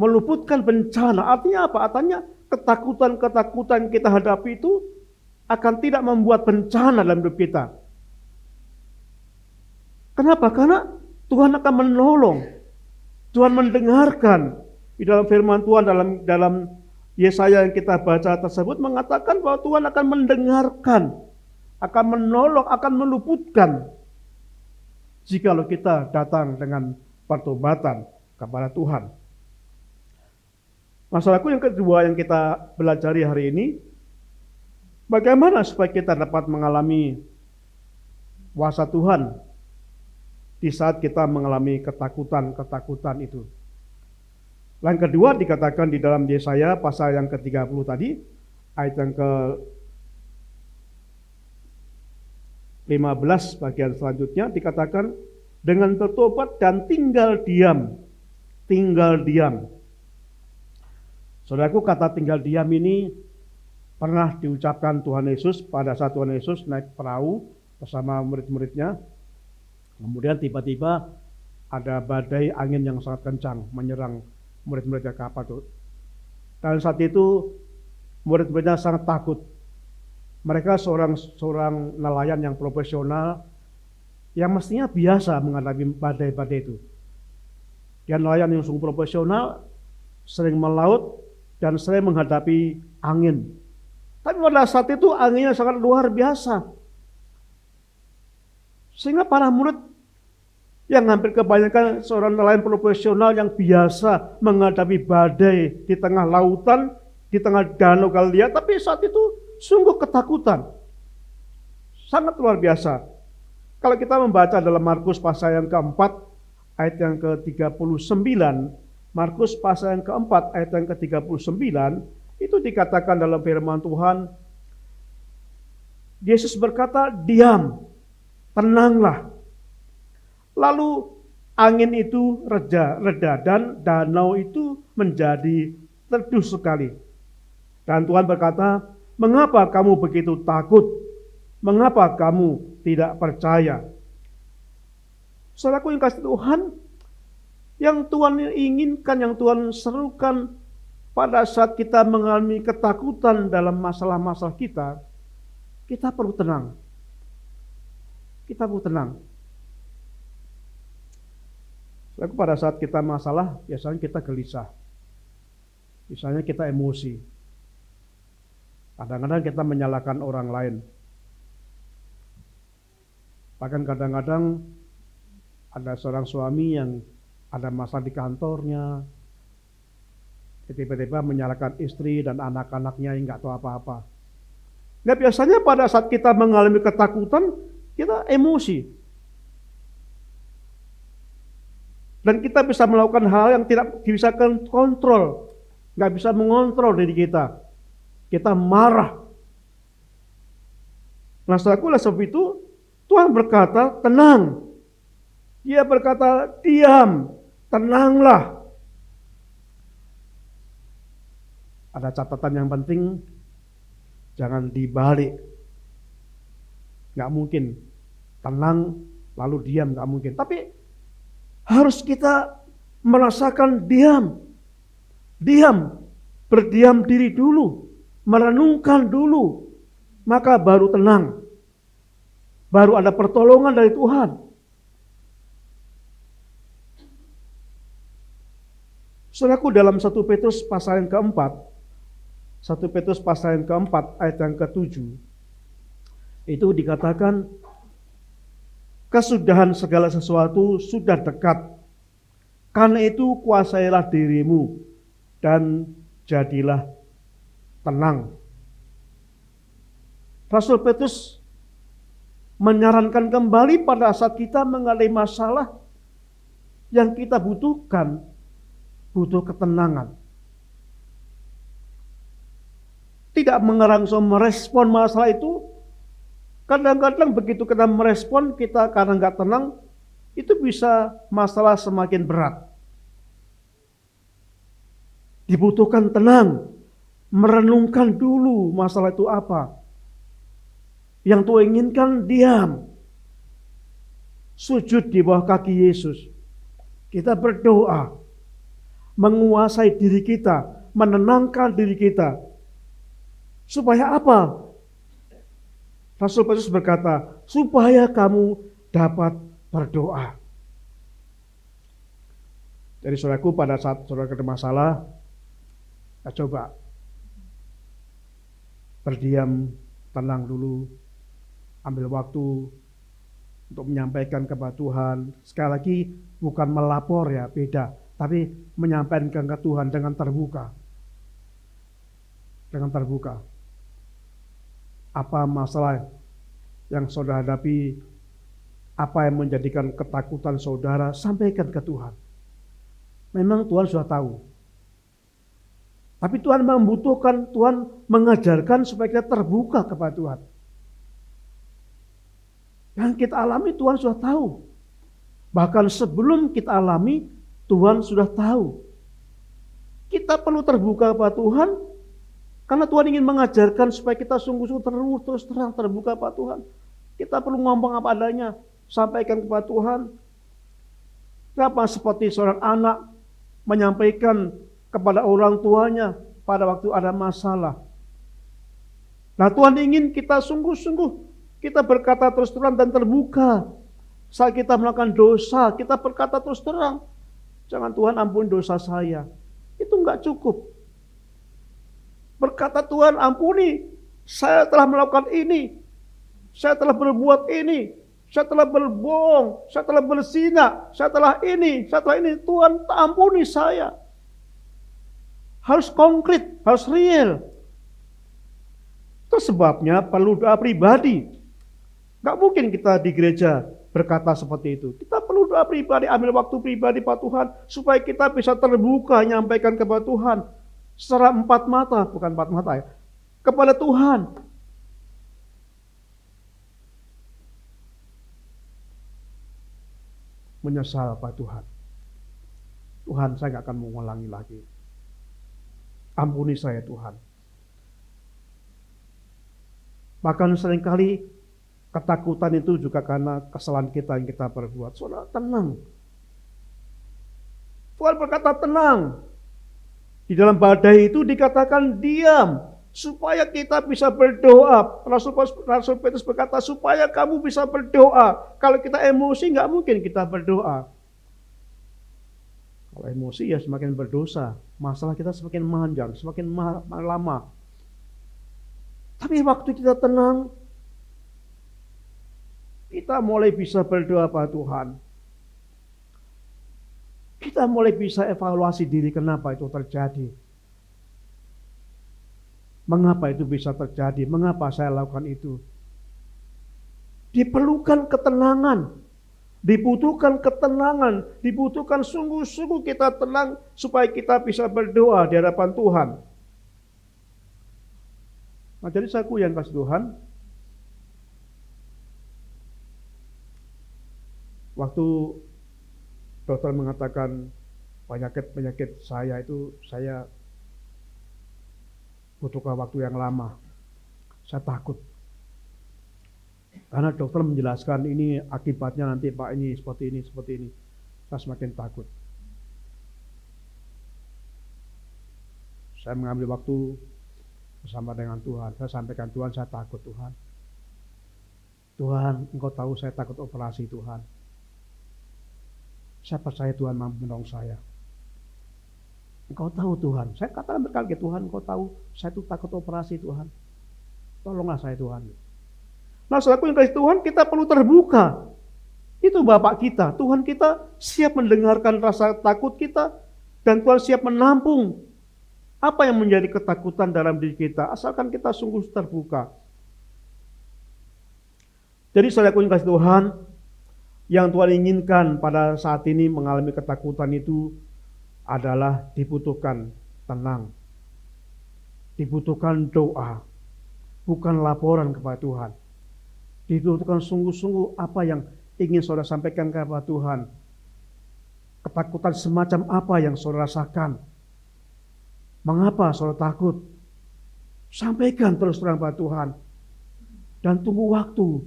meluputkan bencana. Artinya apa? Artinya ketakutan-ketakutan kita hadapi itu akan tidak membuat bencana dalam hidup kita. Kenapa? Karena Tuhan akan menolong. Tuhan mendengarkan. Di dalam firman Tuhan dalam Yesaya yang kita baca tersebut mengatakan bahwa Tuhan akan mendengarkan, akan menolong, akan meluputkan jikalau kita datang dengan pertobatan kepada Tuhan. Masalahku yang kedua yang kita belajari hari ini, bagaimana supaya kita dapat mengalami kuasa Tuhan di saat kita mengalami ketakutan itu. Yang kedua dikatakan di dalam Yesaya pasal yang ke-30 tadi, ayat yang ke-15 bagian selanjutnya dikatakan dengan bertobat dan tinggal diam. Saudaraku, kata tinggal diam ini pernah diucapkan Tuhan Yesus pada saat Tuhan Yesus naik perahu bersama murid-muridnya. Kemudian tiba-tiba ada badai angin yang sangat kencang menyerang murid-muridnya kapal itu. Dan saat itu murid-muridnya sangat takut. Mereka seorang nelayan yang profesional yang mestinya biasa menghadapi badai-badai itu. Dia nelayan yang sungguh profesional, sering melaut dan sering menghadapi angin. Tapi pada saat itu anginnya sangat luar biasa. Sehingga para murid yang hampir kebanyakan seorang nelayan profesional yang biasa menghadapi badai di tengah lautan, di tengah danau Galilea, tapi saat itu sungguh ketakutan. Sangat luar biasa. Kalau kita membaca dalam Markus pasal yang keempat, ayat yang ke-39, Markus pasal yang keempat, ayat yang ke-39, itu dikatakan dalam firman Tuhan, Yesus berkata, diam, tenanglah. Lalu angin itu reda dan danau itu menjadi teduh sekali. Dan Tuhan berkata, mengapa kamu begitu takut? Mengapa kamu tidak percaya? Saudaraku yang kasih Tuhan, yang Tuhan inginkan, yang Tuhan serukan pada saat kita mengalami ketakutan dalam masalah-masalah kita perlu tenang. Kita perlu tenang. Saudaraku, pada saat kita masalah, biasanya kita gelisah. Misalnya kita emosi. Kadang-kadang kita menyalahkan orang lain. Bahkan kadang-kadang ada seorang suami yang ada masalah di kantornya, tiba-tiba menyalahkan istri dan anak-anaknya yang nggak tahu apa-apa. Nah, biasanya pada saat kita mengalami ketakutan, kita emosi. Dan kita bisa melakukan hal yang tidak bisa kontrol, nggak bisa mengontrol diri kita. Kita marah. Nah, saudaraku, oleh sebab itu Tuhan berkata, tenang. Dia berkata, diam, tenanglah. Ada catatan yang penting, jangan dibalik. Nggak mungkin. Tenang, lalu diam, nggak mungkin. Tapi harus kita merasakan diam. Diam, berdiam diri dulu. Merenungkan dulu, maka baru tenang. Baru ada pertolongan dari Tuhan. Saudaraku, dalam 1 Petrus pasal yang keempat, 1 Petrus pasal yang keempat ayat yang ke-7, itu dikatakan, kesudahan segala sesuatu sudah dekat. Karena itu kuasailah dirimu dan jadilah tenang. Rasul Petrus menyarankan kembali pada saat kita mengalami masalah yang kita butuhkan, butuh ketenangan. Tidak merangsang merespon masalah itu. Kadang-kadang begitu kita merespon, kita karena nggak tenang, itu bisa masalah semakin berat. Dibutuhkan tenang, merenungkan dulu masalah itu apa. Yang Tuhan inginkan diam. Sujud di bawah kaki Yesus. Kita berdoa. Menguasai diri kita. Menenangkan diri kita. Supaya apa? Rasul Petrus berkata, supaya kamu dapat berdoa. Jadi saudaraku, pada saat saudara ada masalah, kita coba berdiam, tenang dulu. Ambil waktu untuk menyampaikan kepada Tuhan. Sekali lagi, bukan melapor ya, beda. Tapi menyampaikan ke Tuhan dengan terbuka. Dengan terbuka. Apa masalah yang saudara hadapi, apa yang menjadikan ketakutan saudara, sampaikan ke Tuhan. Memang Tuhan sudah tahu. Tapi Tuhan membutuhkan, Tuhan mengajarkan supaya kita terbuka kepada Tuhan. Yang kita alami Tuhan sudah tahu. Bahkan sebelum kita alami, Tuhan sudah tahu. Kita perlu terbuka kepada Tuhan, karena Tuhan ingin mengajarkan supaya kita sungguh-sungguh terus terang terbuka kepada Tuhan. Kita perlu ngomong apa adanya, sampaikan kepada Tuhan. Kenapa seperti seorang anak menyampaikan kepada orang tuanya, pada waktu ada masalah. Nah, Tuhan ingin kita sungguh-sungguh kita berkata terus terang dan terbuka. Saat kita melakukan dosa, kita berkata terus terang. Jangan, Tuhan ampuni dosa saya. Itu enggak cukup. Berkata, Tuhan ampuni, saya telah melakukan ini. Saya telah berbuat ini. Saya telah berbohong. Saya telah berzina. Saya telah ini. Saya telah ini. Tuhan ampuni saya. Harus konkret, harus real. Itu sebabnya perlu doa pribadi. Gak mungkin kita di gereja berkata seperti itu. Kita perlu doa pribadi, ambil waktu pribadi Pak Tuhan, supaya kita bisa terbuka, nyampaikan kepada Tuhan. Secara empat mata, bukan empat mata ya. Kepada Tuhan. Menyesal Pak Tuhan. Tuhan, saya gak akan mengulangi lagi. Ampuni saya Tuhan. Bahkan seringkali ketakutan itu juga karena kesalahan kita yang kita perbuat. Saudara, tenang. Tuhan berkata tenang. Di dalam badai itu dikatakan diam. Supaya kita bisa berdoa. Rasul Petrus berkata supaya kamu bisa berdoa. Kalau kita emosi gak mungkin kita berdoa. Kalau emosi ya semakin berdosa. Masalah kita semakin panjang, semakin lama. Tapi waktu kita tenang, kita mulai bisa berdoa pada Tuhan. Kita mulai bisa evaluasi diri kenapa itu terjadi. Mengapa itu bisa terjadi? Mengapa saya lakukan itu? Diperlukan ketenangan. Dibutuhkan ketenangan. Dibutuhkan sungguh-sungguh kita tenang supaya kita bisa berdoa di hadapan Tuhan. Nah, jadi saku yang kasih Tuhan, waktu dokter mengatakan penyakit saya itu, saya butuhkan waktu yang lama. Saya takut. Karena dokter menjelaskan ini akibatnya nanti Pak ini seperti ini, seperti ini. Saya semakin takut. Saya mengambil waktu bersama dengan Tuhan. Saya sampaikan, Tuhan, saya takut Tuhan. Tuhan, Engkau tahu saya takut operasi Tuhan. Saya percaya Tuhan mampu menolong saya. Engkau tahu Tuhan. Saya katakan berkali ke Tuhan, Engkau tahu saya itu takut operasi Tuhan. Tolonglah saya Tuhan. Nah, saudaraku yang kasih Tuhan, kita perlu terbuka. Itu Bapak kita. Tuhan kita siap mendengarkan rasa takut kita. Dan Tuhan siap menampung apa yang menjadi ketakutan dalam diri kita, asalkan kita sungguh terbuka. Jadi saudaraku yang kasih Tuhan, yang Tuhan inginkan pada saat ini mengalami ketakutan itu adalah dibutuhkan tenang. Dibutuhkan doa, bukan laporan kepada Tuhan. Dibutuhkan sungguh-sungguh apa yang ingin saudara sampaikan kepada Tuhan. Ketakutan semacam apa yang saudara rasakan. Mengapa saudara takut? Sampaikan terus terang pada Tuhan. Dan tunggu waktu.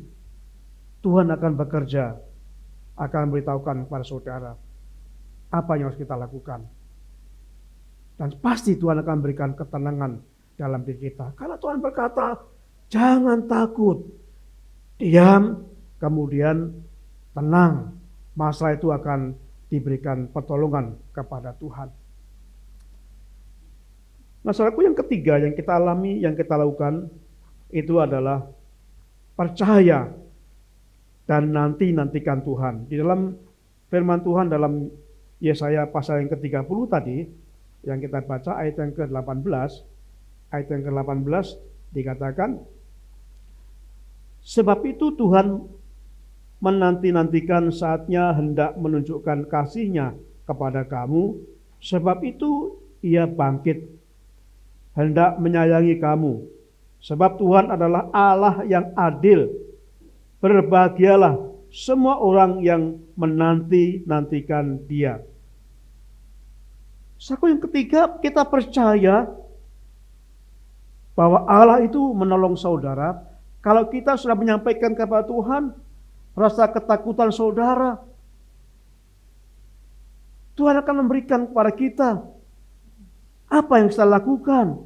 Tuhan akan bekerja. Akan memberitahukan kepada saudara apa yang harus kita lakukan. Dan pasti Tuhan akan berikan ketenangan dalam diri kita. Karena Tuhan berkata, jangan takut. Diam, kemudian tenang. Masalah itu akan diberikan pertolongan kepada Tuhan. Nah, saudaraku, yang ketiga yang kita alami, yang kita lakukan itu adalah percaya dan nantikan Tuhan. Di dalam firman Tuhan dalam Yesaya pasal yang ke-30 tadi yang kita baca ayat yang ke-18, dikatakan, sebab itu Tuhan menanti-nantikan saatnya hendak menunjukkan kasih-Nya kepada kamu, sebab itu Ia bangkit hendak menyayangi kamu. Sebab Tuhan adalah Allah yang adil. Berbahagialah semua orang yang menanti-nantikan Dia. Saku yang ketiga, kita percaya bahwa Allah itu menolong saudara. Kalau kita sudah menyampaikan kepada Tuhan rasa ketakutan saudara, Tuhan akan memberikan kepada kita Apa yang kita lakukan?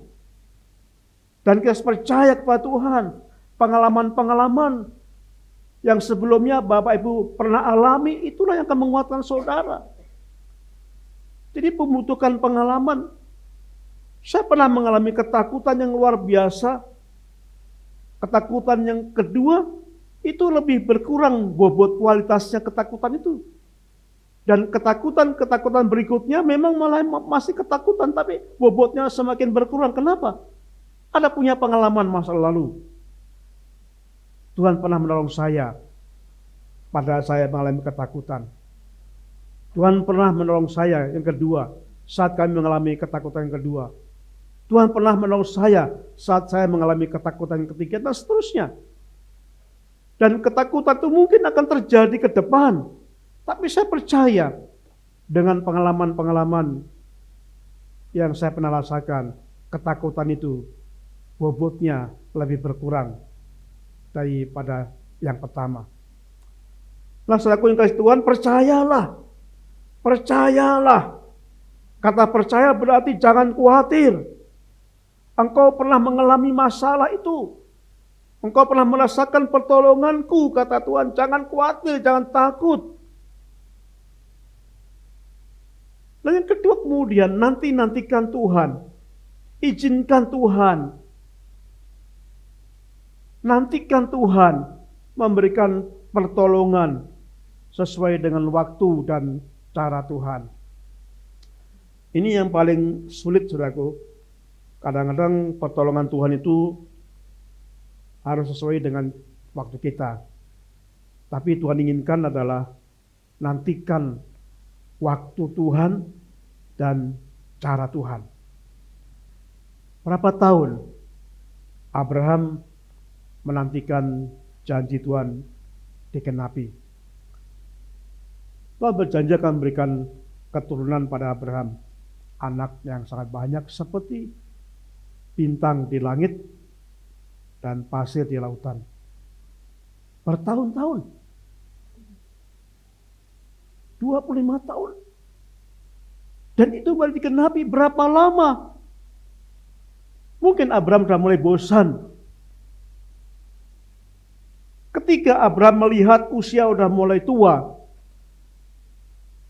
Dan kita harus percaya kepada Tuhan. Pengalaman-pengalaman yang sebelumnya Bapak Ibu pernah alami, itulah yang akan menguatkan saudara. Jadi membutuhkan pengalaman. Saya pernah mengalami ketakutan yang luar biasa. Ketakutan yang kedua, itu lebih berkurang bobot kualitasnya ketakutan itu. Dan ketakutan berikutnya memang malah masih ketakutan, tapi bobotnya semakin berkurang. Kenapa? Ada punya pengalaman masa lalu. Tuhan pernah menolong saya pada saya mengalami ketakutan. Tuhan pernah menolong saya yang kedua saat kami mengalami ketakutan yang kedua. Tuhan pernah menolong saya saat saya mengalami ketakutan yang ketiga dan seterusnya. Dan ketakutan itu mungkin akan terjadi ke depan. Tapi saya percaya dengan pengalaman-pengalaman yang saya pernah rasakan, ketakutan itu bobotnya lebih berkurang daripada yang pertama. Nah, saudaraku yang kasih Tuhan, percayalah. Percayalah. Kata percaya berarti jangan khawatir. Engkau pernah mengalami masalah itu. Engkau pernah merasakan pertolonganku, kata Tuhan. Jangan khawatir, jangan takut. Dan yang kedua kemudian, nantikan Tuhan. Izinkan Tuhan. Nantikan Tuhan memberikan pertolongan sesuai dengan waktu dan cara Tuhan. Ini yang paling sulit, saudaraku. Kadang-kadang pertolongan Tuhan itu harus sesuai dengan waktu kita. Tapi Tuhan inginkan adalah nantikan waktu Tuhan dan cara Tuhan. Berapa tahun Abraham menantikan janji Tuhan dikenapi? Tuhan berjanji akan memberikan keturunan pada Abraham, anak yang sangat banyak seperti bintang di langit dan pasir di lautan. Bertahun-tahun. 25 tahun. Dan itu baru dikenapi berapa lama? Mungkin Abraham sudah mulai bosan. Ketika Abraham melihat usia sudah mulai tua,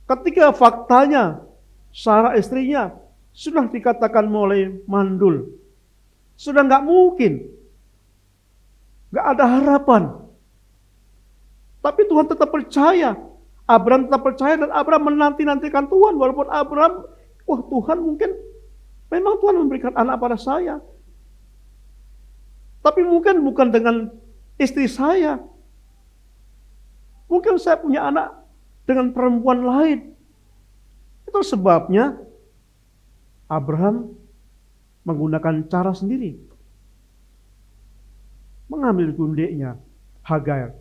ketika faktanya Sarah istrinya sudah dikatakan mulai mandul, sudah nggak mungkin, nggak ada harapan. Tapi Tuhan tetap percaya, Abraham tetap percaya dan Abraham menanti-nantikan Tuhan. Walaupun Abraham, wah Tuhan mungkin memang Tuhan memberikan anak pada saya, tapi mungkin bukan dengan istri saya. Mungkin saya punya anak dengan perempuan lain. Itu sebabnya Abraham menggunakan cara sendiri. Mengambil gundiknya Hagar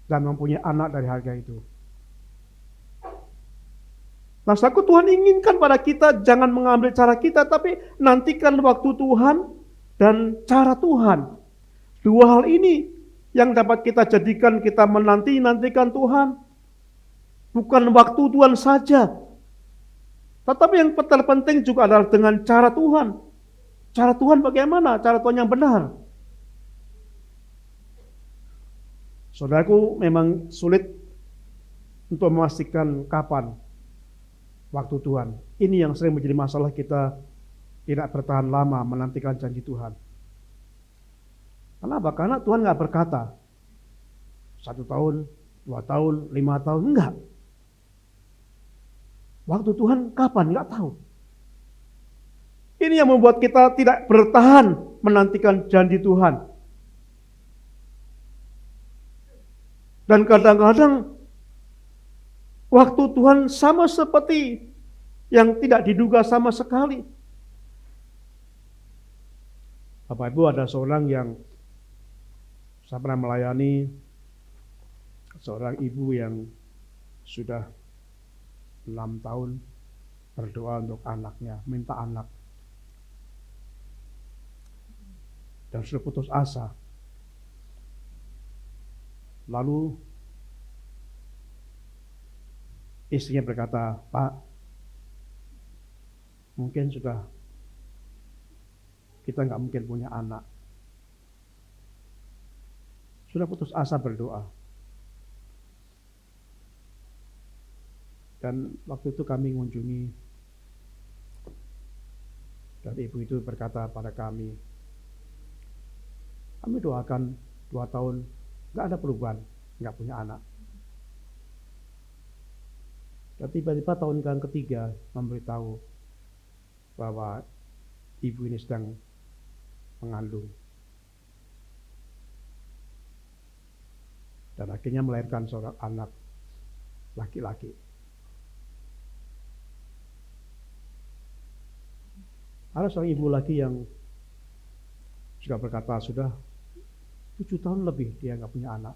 dan mempunyai anak dari Hagar itu. Nah, saudaraku, Tuhan inginkan pada kita jangan mengambil cara kita, tapi nantikan waktu Tuhan dan cara Tuhan. Dua hal ini yang dapat kita jadikan kita menantikan Tuhan. Bukan waktu Tuhan saja. Tetapi yang terpenting juga adalah dengan cara Tuhan. Cara Tuhan bagaimana? Cara Tuhan yang benar. Saudaraku, memang sulit untuk memastikan kapan waktu Tuhan. Ini yang sering menjadi masalah kita tidak bertahan lama menantikan janji Tuhan. Kenapa? Karena Tuhan nggak berkata 1 tahun, 2 tahun, 5 tahun, enggak. Waktu Tuhan kapan? Enggak tahu. Ini yang membuat kita tidak bertahan menantikan janji Tuhan. Dan kadang-kadang waktu Tuhan sama seperti yang tidak diduga sama sekali. Bapak Ibu, ada seorang yang saya pernah melayani, seorang ibu yang sudah 6 tahun berdoa untuk anaknya, minta anak. Dan sudah putus asa. Lalu istrinya berkata, "Pak, mungkin sudah kita nggak mungkin punya anak. Sudah putus asa berdoa. Dan waktu itu kami mengunjungi, dan ibu itu berkata pada kami doakan 2 tahun, nggak ada perubahan, nggak punya anak. Dan tiba-tiba tahun yang ketiga memberitahu bahwa ibu ini sedang mengandung. Dan akhirnya melahirkan seorang anak laki-laki. Ada seorang ibu lagi yang juga berkata sudah 7 tahun lebih dia nggak punya anak.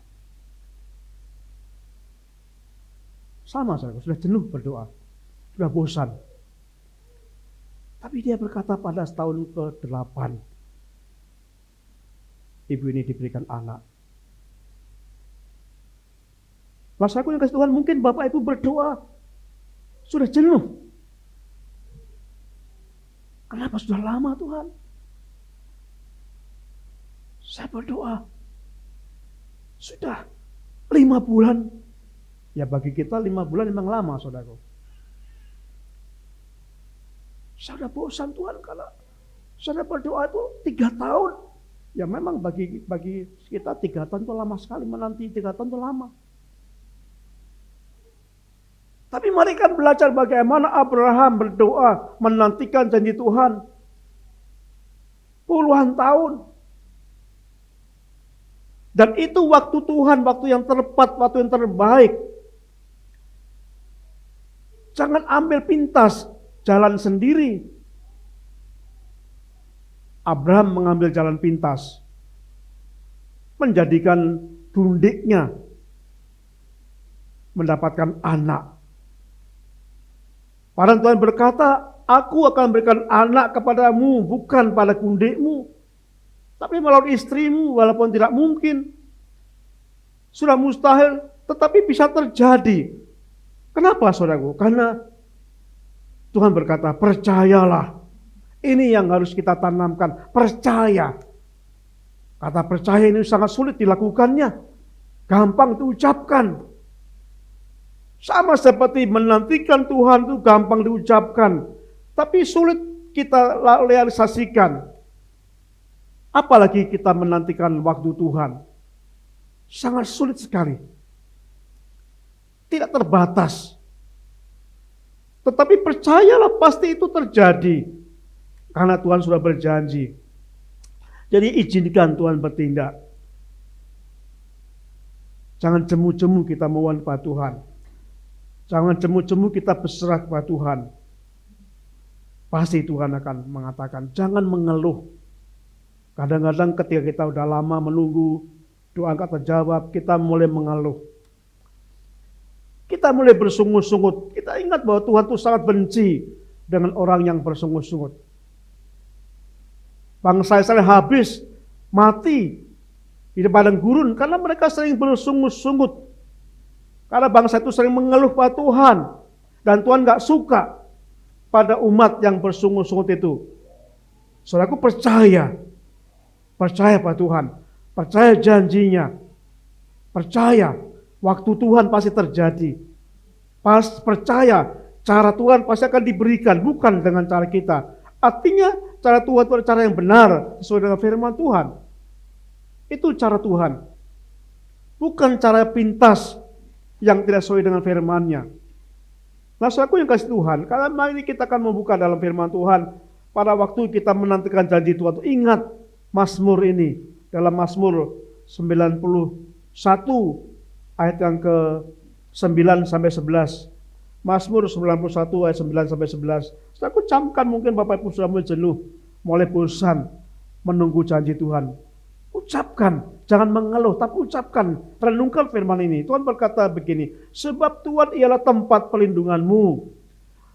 Sama saudara, sudah jenuh berdoa, sudah bosan. Tapi dia berkata pada tahun ke-8, ibu ini diberikan anak. Masaku yang kasih Tuhan, mungkin Bapak Ibu berdoa sudah jenuh. Kenapa sudah lama Tuhan? Saya berdoa sudah 5 bulan. Ya bagi kita 5 bulan memang lama saudaraku. Saya sudah bosan Tuhan karena saya berdoa itu 3 tahun. Ya memang bagi kita 3 tahun itu lama sekali, menanti 3 tahun itu lama. Tapi mari kan belajar bagaimana Abraham berdoa menantikan janji Tuhan puluhan tahun. Dan itu waktu Tuhan, waktu yang tepat, waktu yang terbaik. Jangan ambil pintas jalan sendiri. Abraham mengambil jalan pintas, menjadikan gundiknya mendapatkan anak. Padahal Tuhan berkata, aku akan berikan anak kepadamu, bukan pada gundikmu. Tapi melalui istrimu, walaupun tidak mungkin. Sudah mustahil, tetapi bisa terjadi. Kenapa saudaraku? Karena Tuhan berkata, percayalah. Ini yang harus kita tanamkan, percaya. Kata percaya ini sangat sulit dilakukannya. Gampang diucapkan. Sama seperti menantikan Tuhan itu gampang diucapkan, tapi sulit kita realisasikan. Apalagi kita menantikan waktu Tuhan. Sangat sulit sekali. Tidak terbatas. Tetapi percayalah pasti itu terjadi. Karena Tuhan sudah berjanji. Jadi izinkan Tuhan bertindak. Jangan jemu-jemu kita mohon pada Tuhan. Jangan jemu-jemu kita berserah kepada Tuhan. Pasti Tuhan akan mengatakan, jangan mengeluh. Kadang-kadang ketika kita udah lama menunggu, doa nggak terjawab, kita mulai mengeluh. Kita mulai bersungut-sungut. Kita ingat bahwa Tuhan itu sangat benci dengan orang yang bersungut-sungut. Bangsa Israel habis, mati di padang gurun karena mereka sering bersungut-sungut. Karena bangsa itu sering mengeluh pada Tuhan. Dan Tuhan gak suka pada umat yang bersungut-sungut itu. Saudaraku percaya. Percaya pada Tuhan. Percaya janjinya. Percaya waktu Tuhan pasti terjadi. Percaya cara Tuhan pasti akan diberikan. Bukan dengan cara kita. Artinya cara Tuhan itu adalah cara yang benar. Sesuai dengan firman Tuhan. Itu cara Tuhan. Bukan cara pintas yang tidak sesuai dengan firman-Nya. Nah, saudaraku yang kasih Tuhan, karena mari kita akan membuka dalam firman Tuhan pada waktu kita menantikan janji Tuhan. Ingat Mazmur ini dalam Mazmur 91 ayat yang ke-9 sampai 11. Mazmur 91 ayat 9 sampai 11. Saudaraku camkan, mungkin Bapak Ibu sudah mulai jenuh, mulai bosan menunggu janji Tuhan. Ucapkan, jangan mengeluh, tapi ucapkan, renungkan firman ini. Tuhan berkata begini, sebab Tuhan ialah tempat perlindunganmu,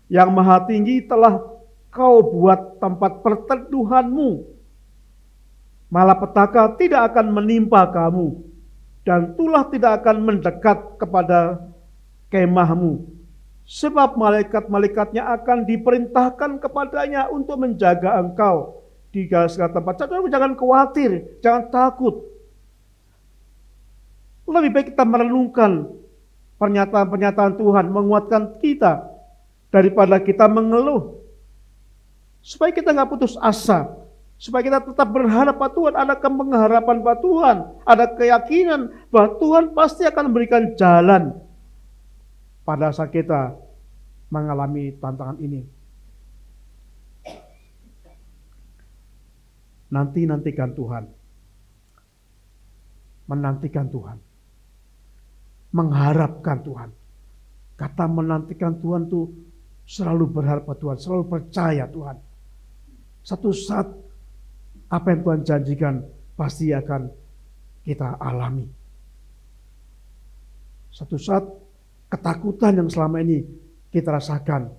yang maha tinggi telah kau buat tempat perteduhanmu. Malapetaka tidak akan menimpa kamu, dan tulah tidak akan mendekat kepada kemahmu. Sebab malaikat-malaikatnya akan diperintahkan kepadanya untuk menjaga engkau di segala tempat. Jangan khawatir, jangan takut. Lebih baik kita merenungkan pernyataan-pernyataan Tuhan, menguatkan kita daripada kita mengeluh. Supaya kita nggak putus asa, supaya kita tetap berharap pada Tuhan, ada pengharapan pada Tuhan, ada keyakinan bahwa Tuhan pasti akan memberikan jalan pada saat kita mengalami tantangan ini. Nantikan Tuhan, menantikan Tuhan, mengharapkan Tuhan. Kata menantikan Tuhan tuh selalu berharap pada Tuhan, selalu percaya Tuhan. Satu saat apa yang Tuhan janjikan pasti akan kita alami. Satu saat ketakutan yang selama ini kita rasakan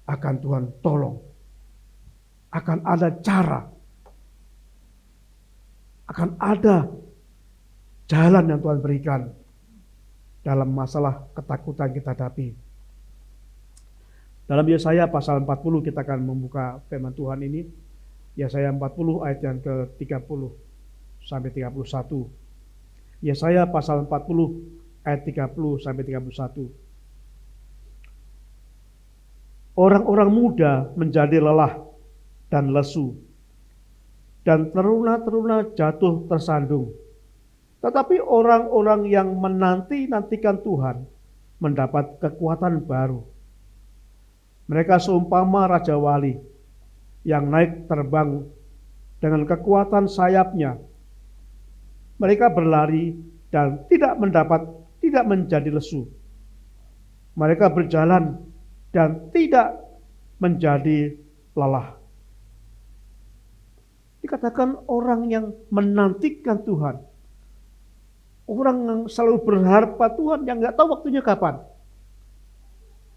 akan Tuhan tolong. Akan ada cara. Akan ada jalan yang Tuhan berikan dalam masalah ketakutan kita hadapi. Dalam Yesaya pasal 40 kita akan membuka firman Tuhan ini. Yesaya 40 ayat yang ke-30 sampai 31. Yesaya pasal 40 ayat 30 sampai 31. Orang-orang muda menjadi lelah dan lesu, dan teruna-teruna jatuh tersandung. Tetapi orang-orang yang menanti-nantikan Tuhan mendapat kekuatan baru. Mereka seumpama Raja Wali yang naik terbang dengan kekuatan sayapnya. Mereka berlari dan tidak menjadi lesu. Mereka berjalan dan tidak menjadi lelah. Dikatakan orang yang menantikan Tuhan. Orang yang selalu berharap pada Tuhan, yang nggak tahu waktunya kapan.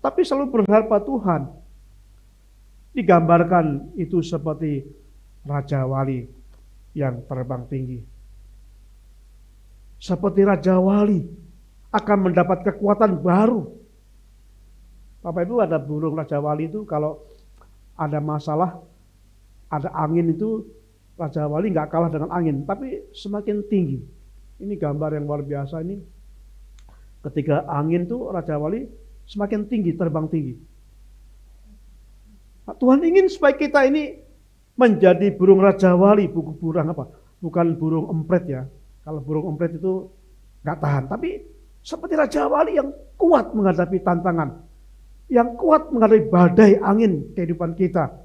Tapi selalu berharap pada Tuhan. Digambarkan itu seperti Raja Wali yang terbang tinggi. Seperti Raja Wali akan mendapat kekuatan baru. Bapak Ibu, ada burung Raja Wali itu kalau ada masalah, ada angin itu, Raja Wali nggak kalah dengan angin, tapi semakin tinggi. Ini gambar yang luar biasa ini. Ketika angin tuh Raja Wali semakin tinggi, terbang tinggi. Nah, Tuhan ingin supaya kita ini menjadi burung Raja Wali, bukan burung empret ya. Kalau burung empret itu nggak tahan, tapi seperti Raja Wali yang kuat menghadapi tantangan, yang kuat menghadapi badai angin kehidupan kita.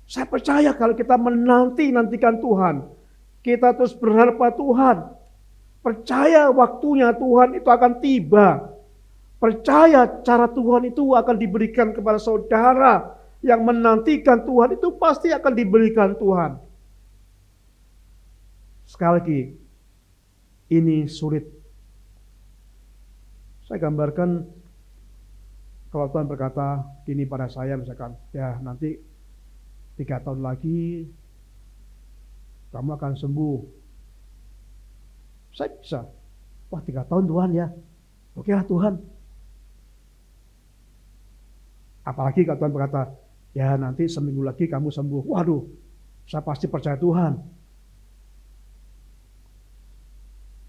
Saya percaya kalau kita menantikan Tuhan, kita terus berharap pada Tuhan, percaya waktunya Tuhan itu akan tiba. Percaya cara Tuhan itu akan diberikan kepada saudara yang menantikan Tuhan, itu pasti akan diberikan Tuhan. Sekali lagi, ini sulit. Saya gambarkan kalau Tuhan berkata gini pada saya misalkan, ya nanti 3 tahun lagi kamu akan sembuh. Saya bisa, wah 3 tahun Tuhan ya, oke lah Tuhan. Apalagi kalau Tuhan berkata, ya nanti seminggu lagi kamu sembuh. Waduh, saya pasti percaya Tuhan.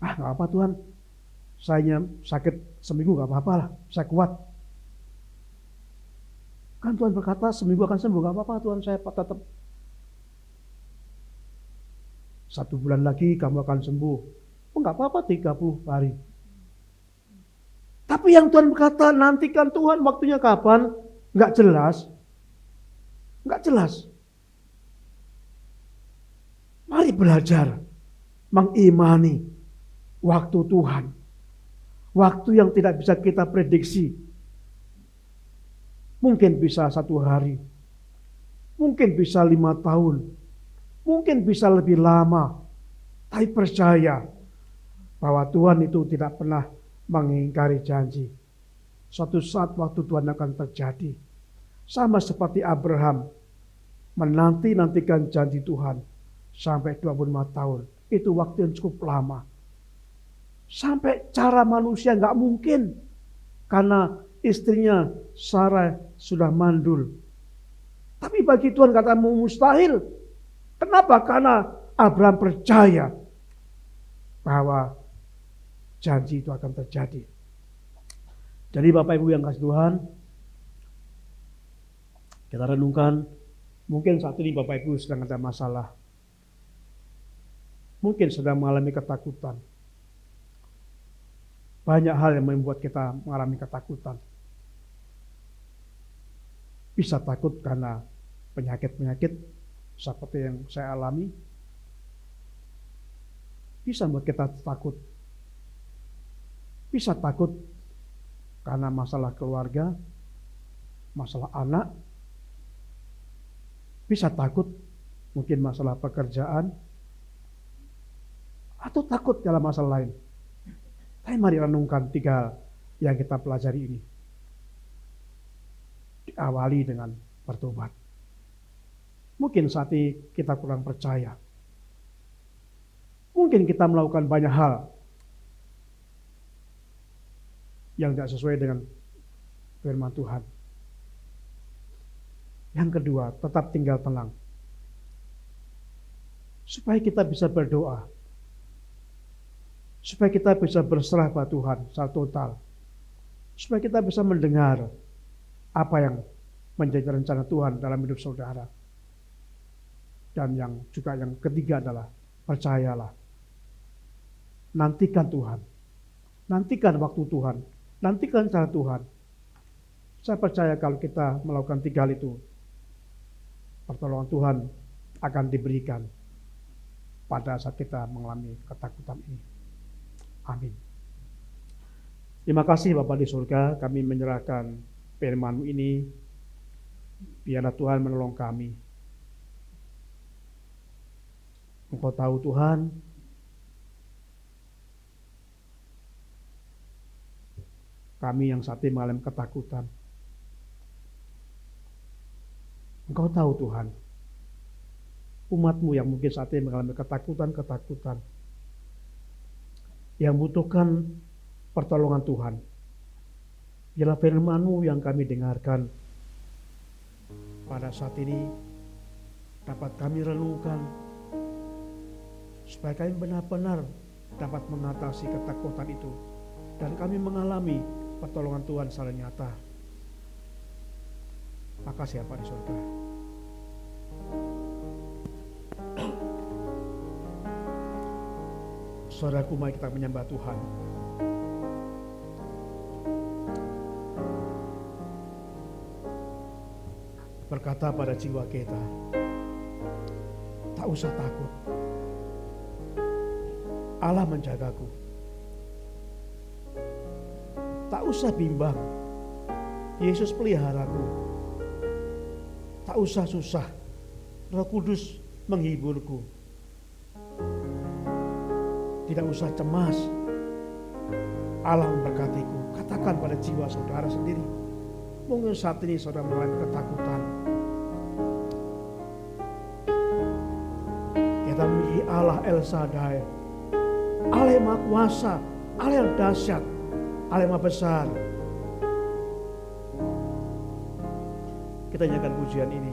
Ah gak apa Tuhan, saya sakit seminggu gak apa-apa lah, saya kuat. Kan Tuhan berkata seminggu akan sembuh, gak apa-apa Tuhan, saya tetap. 1 bulan lagi kamu akan sembuh. Oh gak apa-apa 30 hari. Tapi yang Tuhan berkata nantikan Tuhan waktunya kapan, gak jelas. Gak jelas. Mari belajar mengimani waktu Tuhan. Waktu yang tidak bisa kita prediksi. Mungkin bisa 1 hari. Mungkin bisa 5 tahun. Mungkin bisa lebih lama. Tapi percaya bahwa Tuhan itu tidak pernah mengingkari janji. Suatu saat waktu Tuhan akan terjadi. Sama seperti Abraham menantikan janji Tuhan sampai 25 tahun. Itu waktu yang cukup lama. Sampai cara manusia nggak mungkin. Karena istrinya Sarah sudah mandul. Tapi bagi Tuhan katamu mustahil. Kenapa? Karena Abraham percaya bahwa janji itu akan terjadi. Jadi Bapak Ibu yang kasih Tuhan, kita renungkan, mungkin saat ini Bapak Ibu sedang ada masalah. Mungkin sedang mengalami ketakutan. Banyak hal yang membuat kita mengalami ketakutan. Bisa takut karena penyakit-penyakit seperti yang saya alami. Bisa membuat kita takut. Bisa takut karena masalah keluarga, masalah anak. Bisa takut mungkin masalah pekerjaan. Atau takut dalam masalah lain. Tapi mari renungkan 3 hal yang kita pelajari ini. Diawali dengan bertobat. Mungkin saat ini kita kurang percaya. Mungkin kita melakukan banyak hal yang tidak sesuai dengan firman Tuhan. Yang kedua, tetap tinggal tenang. Supaya kita bisa berdoa. Supaya kita bisa berserah pada Tuhan secara total. Supaya kita bisa mendengar apa yang menjadi rencana Tuhan dalam hidup saudara. Dan yang ketiga adalah percayalah. Nantikan Tuhan. Nantikan waktu Tuhan. Nantikan cara Tuhan. Saya percaya kalau kita melakukan 3 hal itu, pertolongan Tuhan akan diberikan pada saat kita mengalami ketakutan ini. Amin. Terima kasih Bapa di surga, kami menyerahkan firman-Mu ini. Biarlah Tuhan menolong kami. Engkau tahu Tuhan, kami yang saat ini mengalami ketakutan. Engkau tahu Tuhan, umat-Mu yang mungkin saat ini mengalami ketakutan, yang butuhkan pertolongan Tuhan. Biarlah firman-Mu yang kami dengarkan pada saat ini dapat kami renungkan, supaya kami benar-benar dapat mengatasi ketakutan itu dan kami mengalami pertolongan Tuhan secara nyata. Makasih ya Pak di surga. Saudaraku, mari kita menyembah Tuhan. Berkata pada jiwa kita, tak usah takut. Allah menjagaku. Tak usah bimbang. Yesus peliharaku. Tak usah susah. Roh Kudus menghiburku. Tidak usah cemas. Allah memberkatiku. Katakan pada jiwa saudara sendiri. Mungkin saat ini saudara mengalami ketakutan. Kita memiliki Allah El Shaddai, Allah yang Maha Kuasa, Allah yang dahsyat, Allah yang Maha Besar. Kita nyanyikan pujian ini.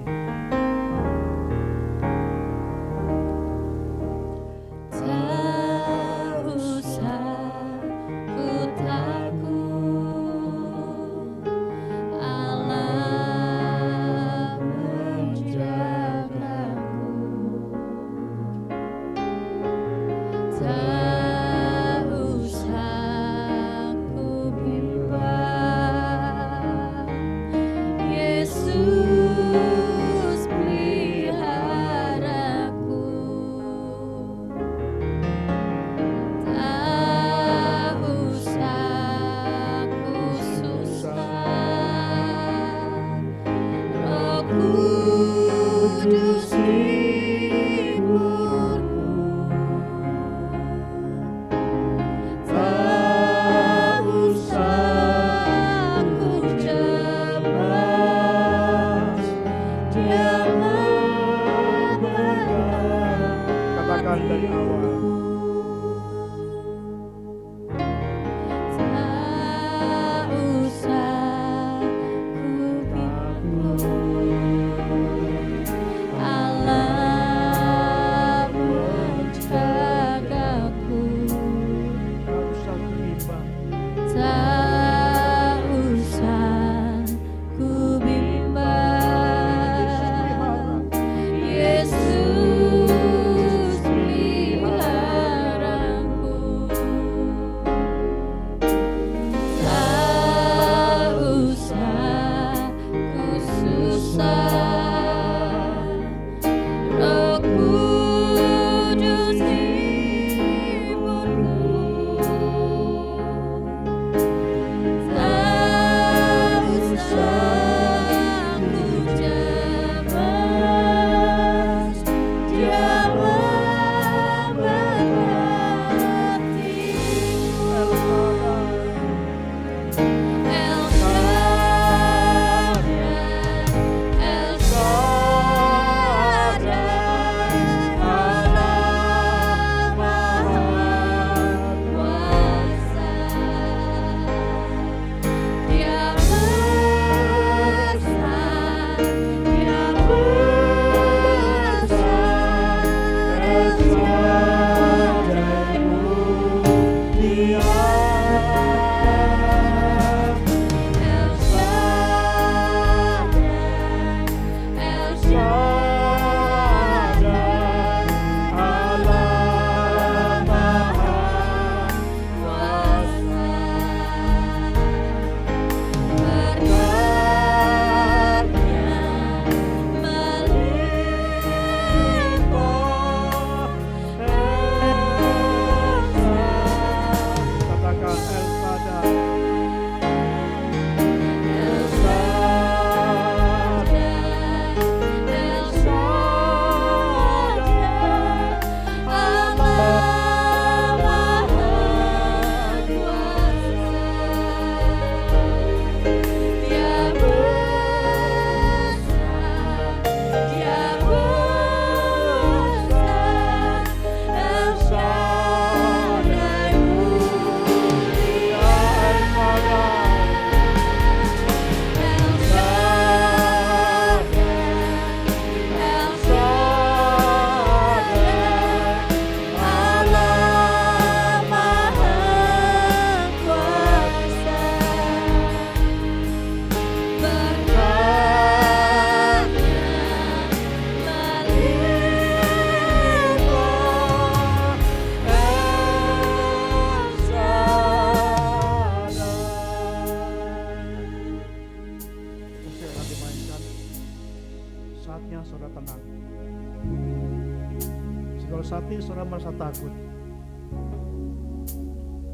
merasa takut,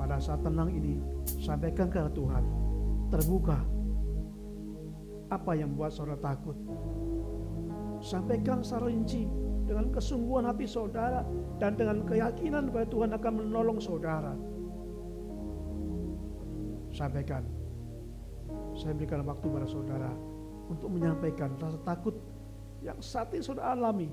pada saat tenang ini sampaikan ke Tuhan, terbuka. Apa yang membuat saudara takut? Sampaikan secara rinci dengan kesungguhan hati saudara dan dengan keyakinan bahwa Tuhan akan menolong saudara. Sampaikan. Saya berikan waktu pada saudara untuk menyampaikan rasa takut yang saat ini saudara alami.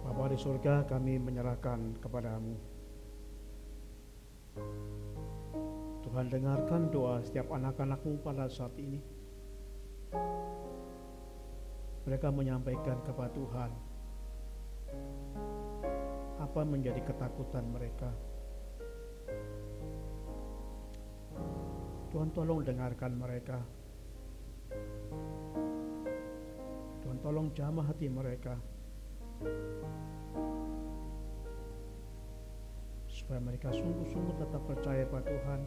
Bapa di surga, kami menyerahkan kepadamu. Tuhan, dengarkan doa setiap anak-anak-Mu pada saat ini. Mereka menyampaikan kepada Tuhan apa menjadi ketakutan mereka. Tuhan, tolong dengarkan mereka. Tuhan, tolong jamah hati mereka, supaya mereka sungguh-sungguh tetap percaya pada Tuhan,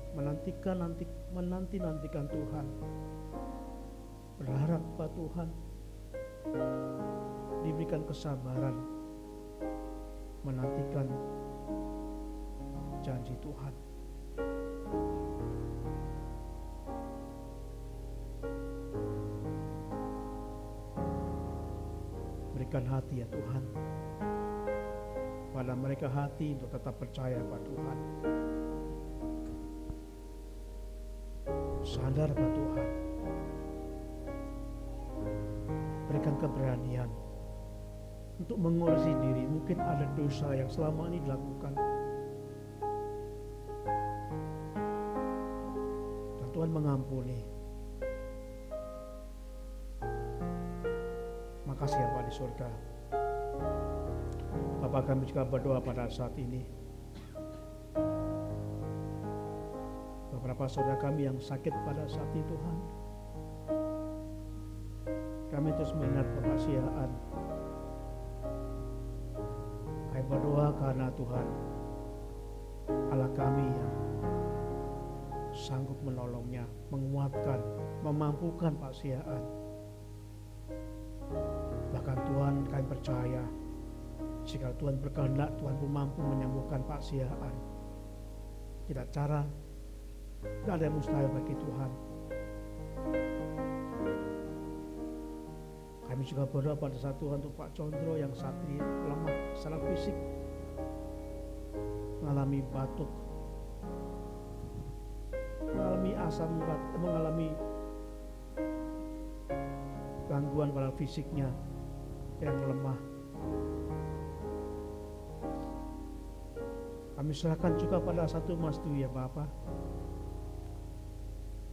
menanti-nantikan Tuhan, berharap pada Tuhan, diberikan kesabaran, menantikan janji Tuhan. Berikan hati ya Tuhan, pada mereka hati untuk tetap percaya pada Tuhan, sadar pada Tuhan. Berikan keberanian untuk mengoreksi diri. Mungkin ada dosa yang selama ini dilakukan, dan Tuhan mengampuni. Makasih ya Pak di surga. Bapak, kami juga berdoa pada saat ini. Beberapa saudara kami yang sakit pada saat ini Tuhan, kami terus mengingat Bapak Siaan. Kami berdoa karena Tuhan Allah kami yang sanggup menolongnya, menguatkan, memampukan Pak Siaan. Bahkan Tuhan, kami percaya jika Tuhan berkehendak, Tuhan pun mampu menyembuhkan Pak Siaan. Tidak cara, tidak ada yang mustahil bagi Tuhan. Kami juga berdoa pada saat Tuhan untuk Pak Condro yang saat ini lemah secara fisik, mengalami batuk, mengalami asam, mengalami gangguan pada fisiknya yang lemah. Kami serahkan juga pada satu Mas Dwi ya Bapak.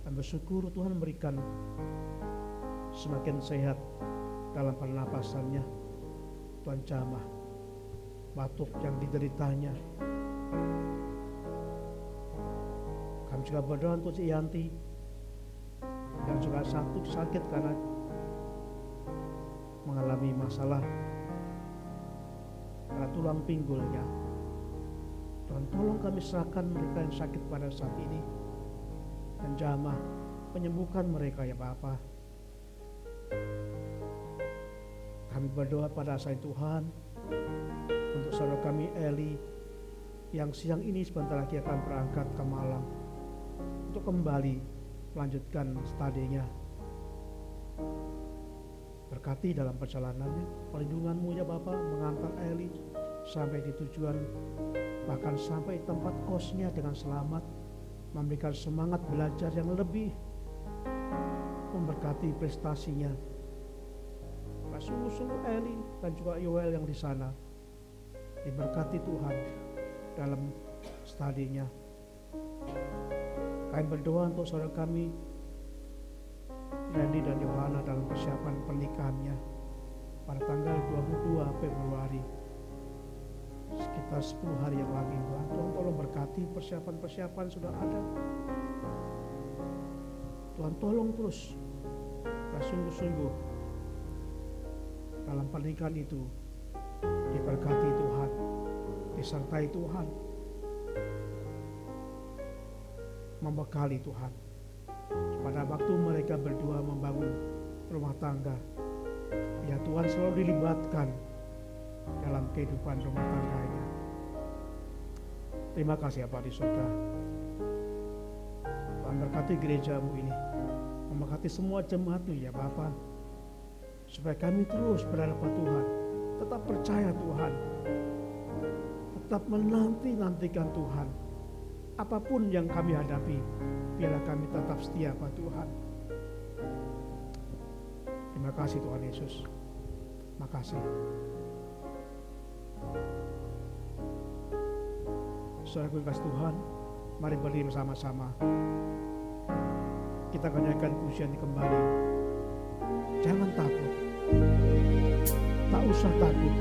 Kami bersyukur Tuhan memberikan semakin sehat dalam pernapasannya. Tuhan jamah batuk yang dideritanya. Kami juga berdoa untuk si Yanti yang juga sakit karena mengalami masalah pada tulang pinggulnya. Tuhan, tolong kami serahkan mereka yang sakit pada saat ini, dan jamah penyembuhkan mereka ya Bapa. Kami berdoa pada saat Tuhan untuk saudara kami Eli yang siang ini sebentar lagi akan berangkat ke Malang untuk kembali melanjutkan studinya. Berkati dalam perjalanannya, perlindungan-Mu ya Bapa mengantar Eli sampai di tujuan bahkan sampai tempat kosnya dengan selamat, memberikan semangat belajar yang lebih, memberkati prestasinya. Sungguh-sungguh Eli dan juga Yoel yang di sana diberkati Tuhan dalam studinya. Kami berdoa untuk saudara kami Randy dan Yohana dalam persiapan pernikahannya pada tanggal 22 Februari, sekitar 10 hari yang lagi. Tuhan tolong berkati persiapan-persiapan sudah ada. Tuhan tolong terus sungguh-sungguh dalam pernikahan itu diberkati Tuhan, disertai Tuhan, membekali Tuhan. Pada waktu mereka berdua membangun rumah tangga, ya Tuhan selalu dilibatkan dalam kehidupan rumah tangganya. Terima kasih Bapa di surga. Tuhan berkati gerejamu ini, memberkati semua jemaatmu ya Bapa, supaya kami terus berhadapan Tuhan, tetap percaya Tuhan, tetap menanti-nantikan Tuhan. Apapun yang kami hadapi, biarlah kami tetap setia pada Tuhan. Terima kasih Tuhan Yesus. Makasih. Saudaraku yang kasih Tuhan, mari berdiri bersama-sama. Kita akan nyanyikan pujian ini kembali. Jangan takut. Tak usah takut.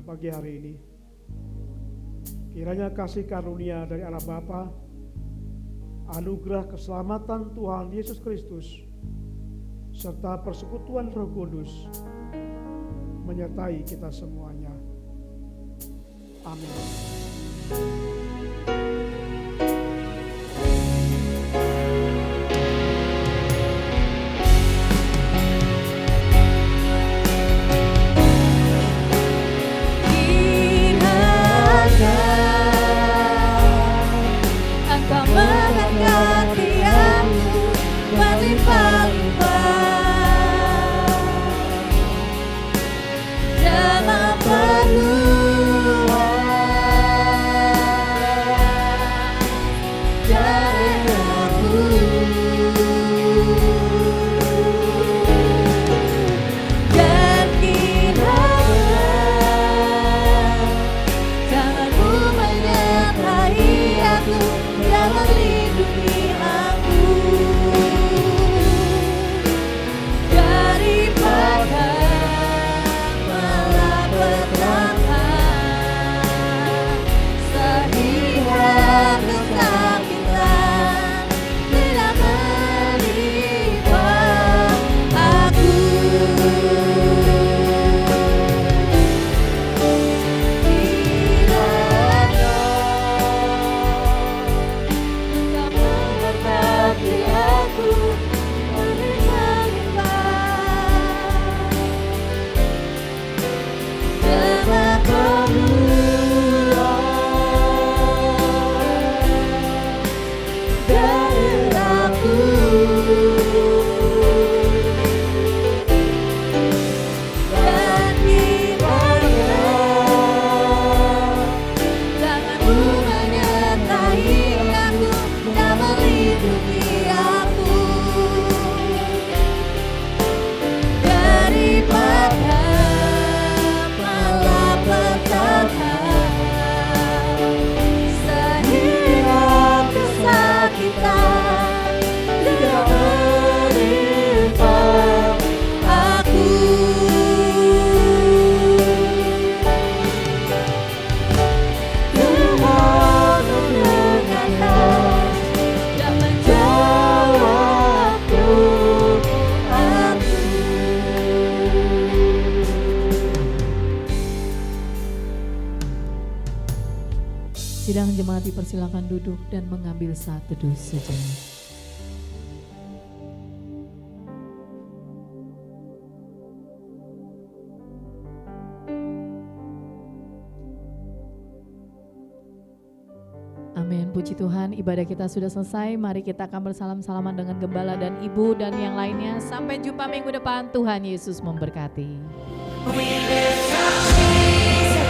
Pagi hari ini, kiranya kasih karunia dari Allah Bapa, anugerah keselamatan Tuhan Yesus Kristus serta persekutuan Roh Kudus menyertai kita semuanya. Amin. Kiranya Engkau memberkati aku berlimpah-limpah dalam penuhan dari aku. Dan kiranya tanganmu menyertai aku dan melindungi aku daripada malapetaka sehingga kesakitan tidak menimpa aku. Kiranya Engkau memberkati aku berlimpah-limpah dalam kemuliaan dari aku. Dan kiranya tanganmu menyertai aku dan melindungi aku daripada malapetaka sehingga kesakitan tidak menimpa aku. Tuhan mendengarkan dan menjawab doaku. Sidang jemaat dipersilakan duduk dan mengambil saat teduh sejenak. Amin, puji Tuhan, ibadah kita sudah selesai. Mari kita akan bersalam-salaman dengan gembala dan ibu dan yang lainnya. Sampai jumpa minggu depan, Tuhan Yesus memberkati. We lift up Jesus.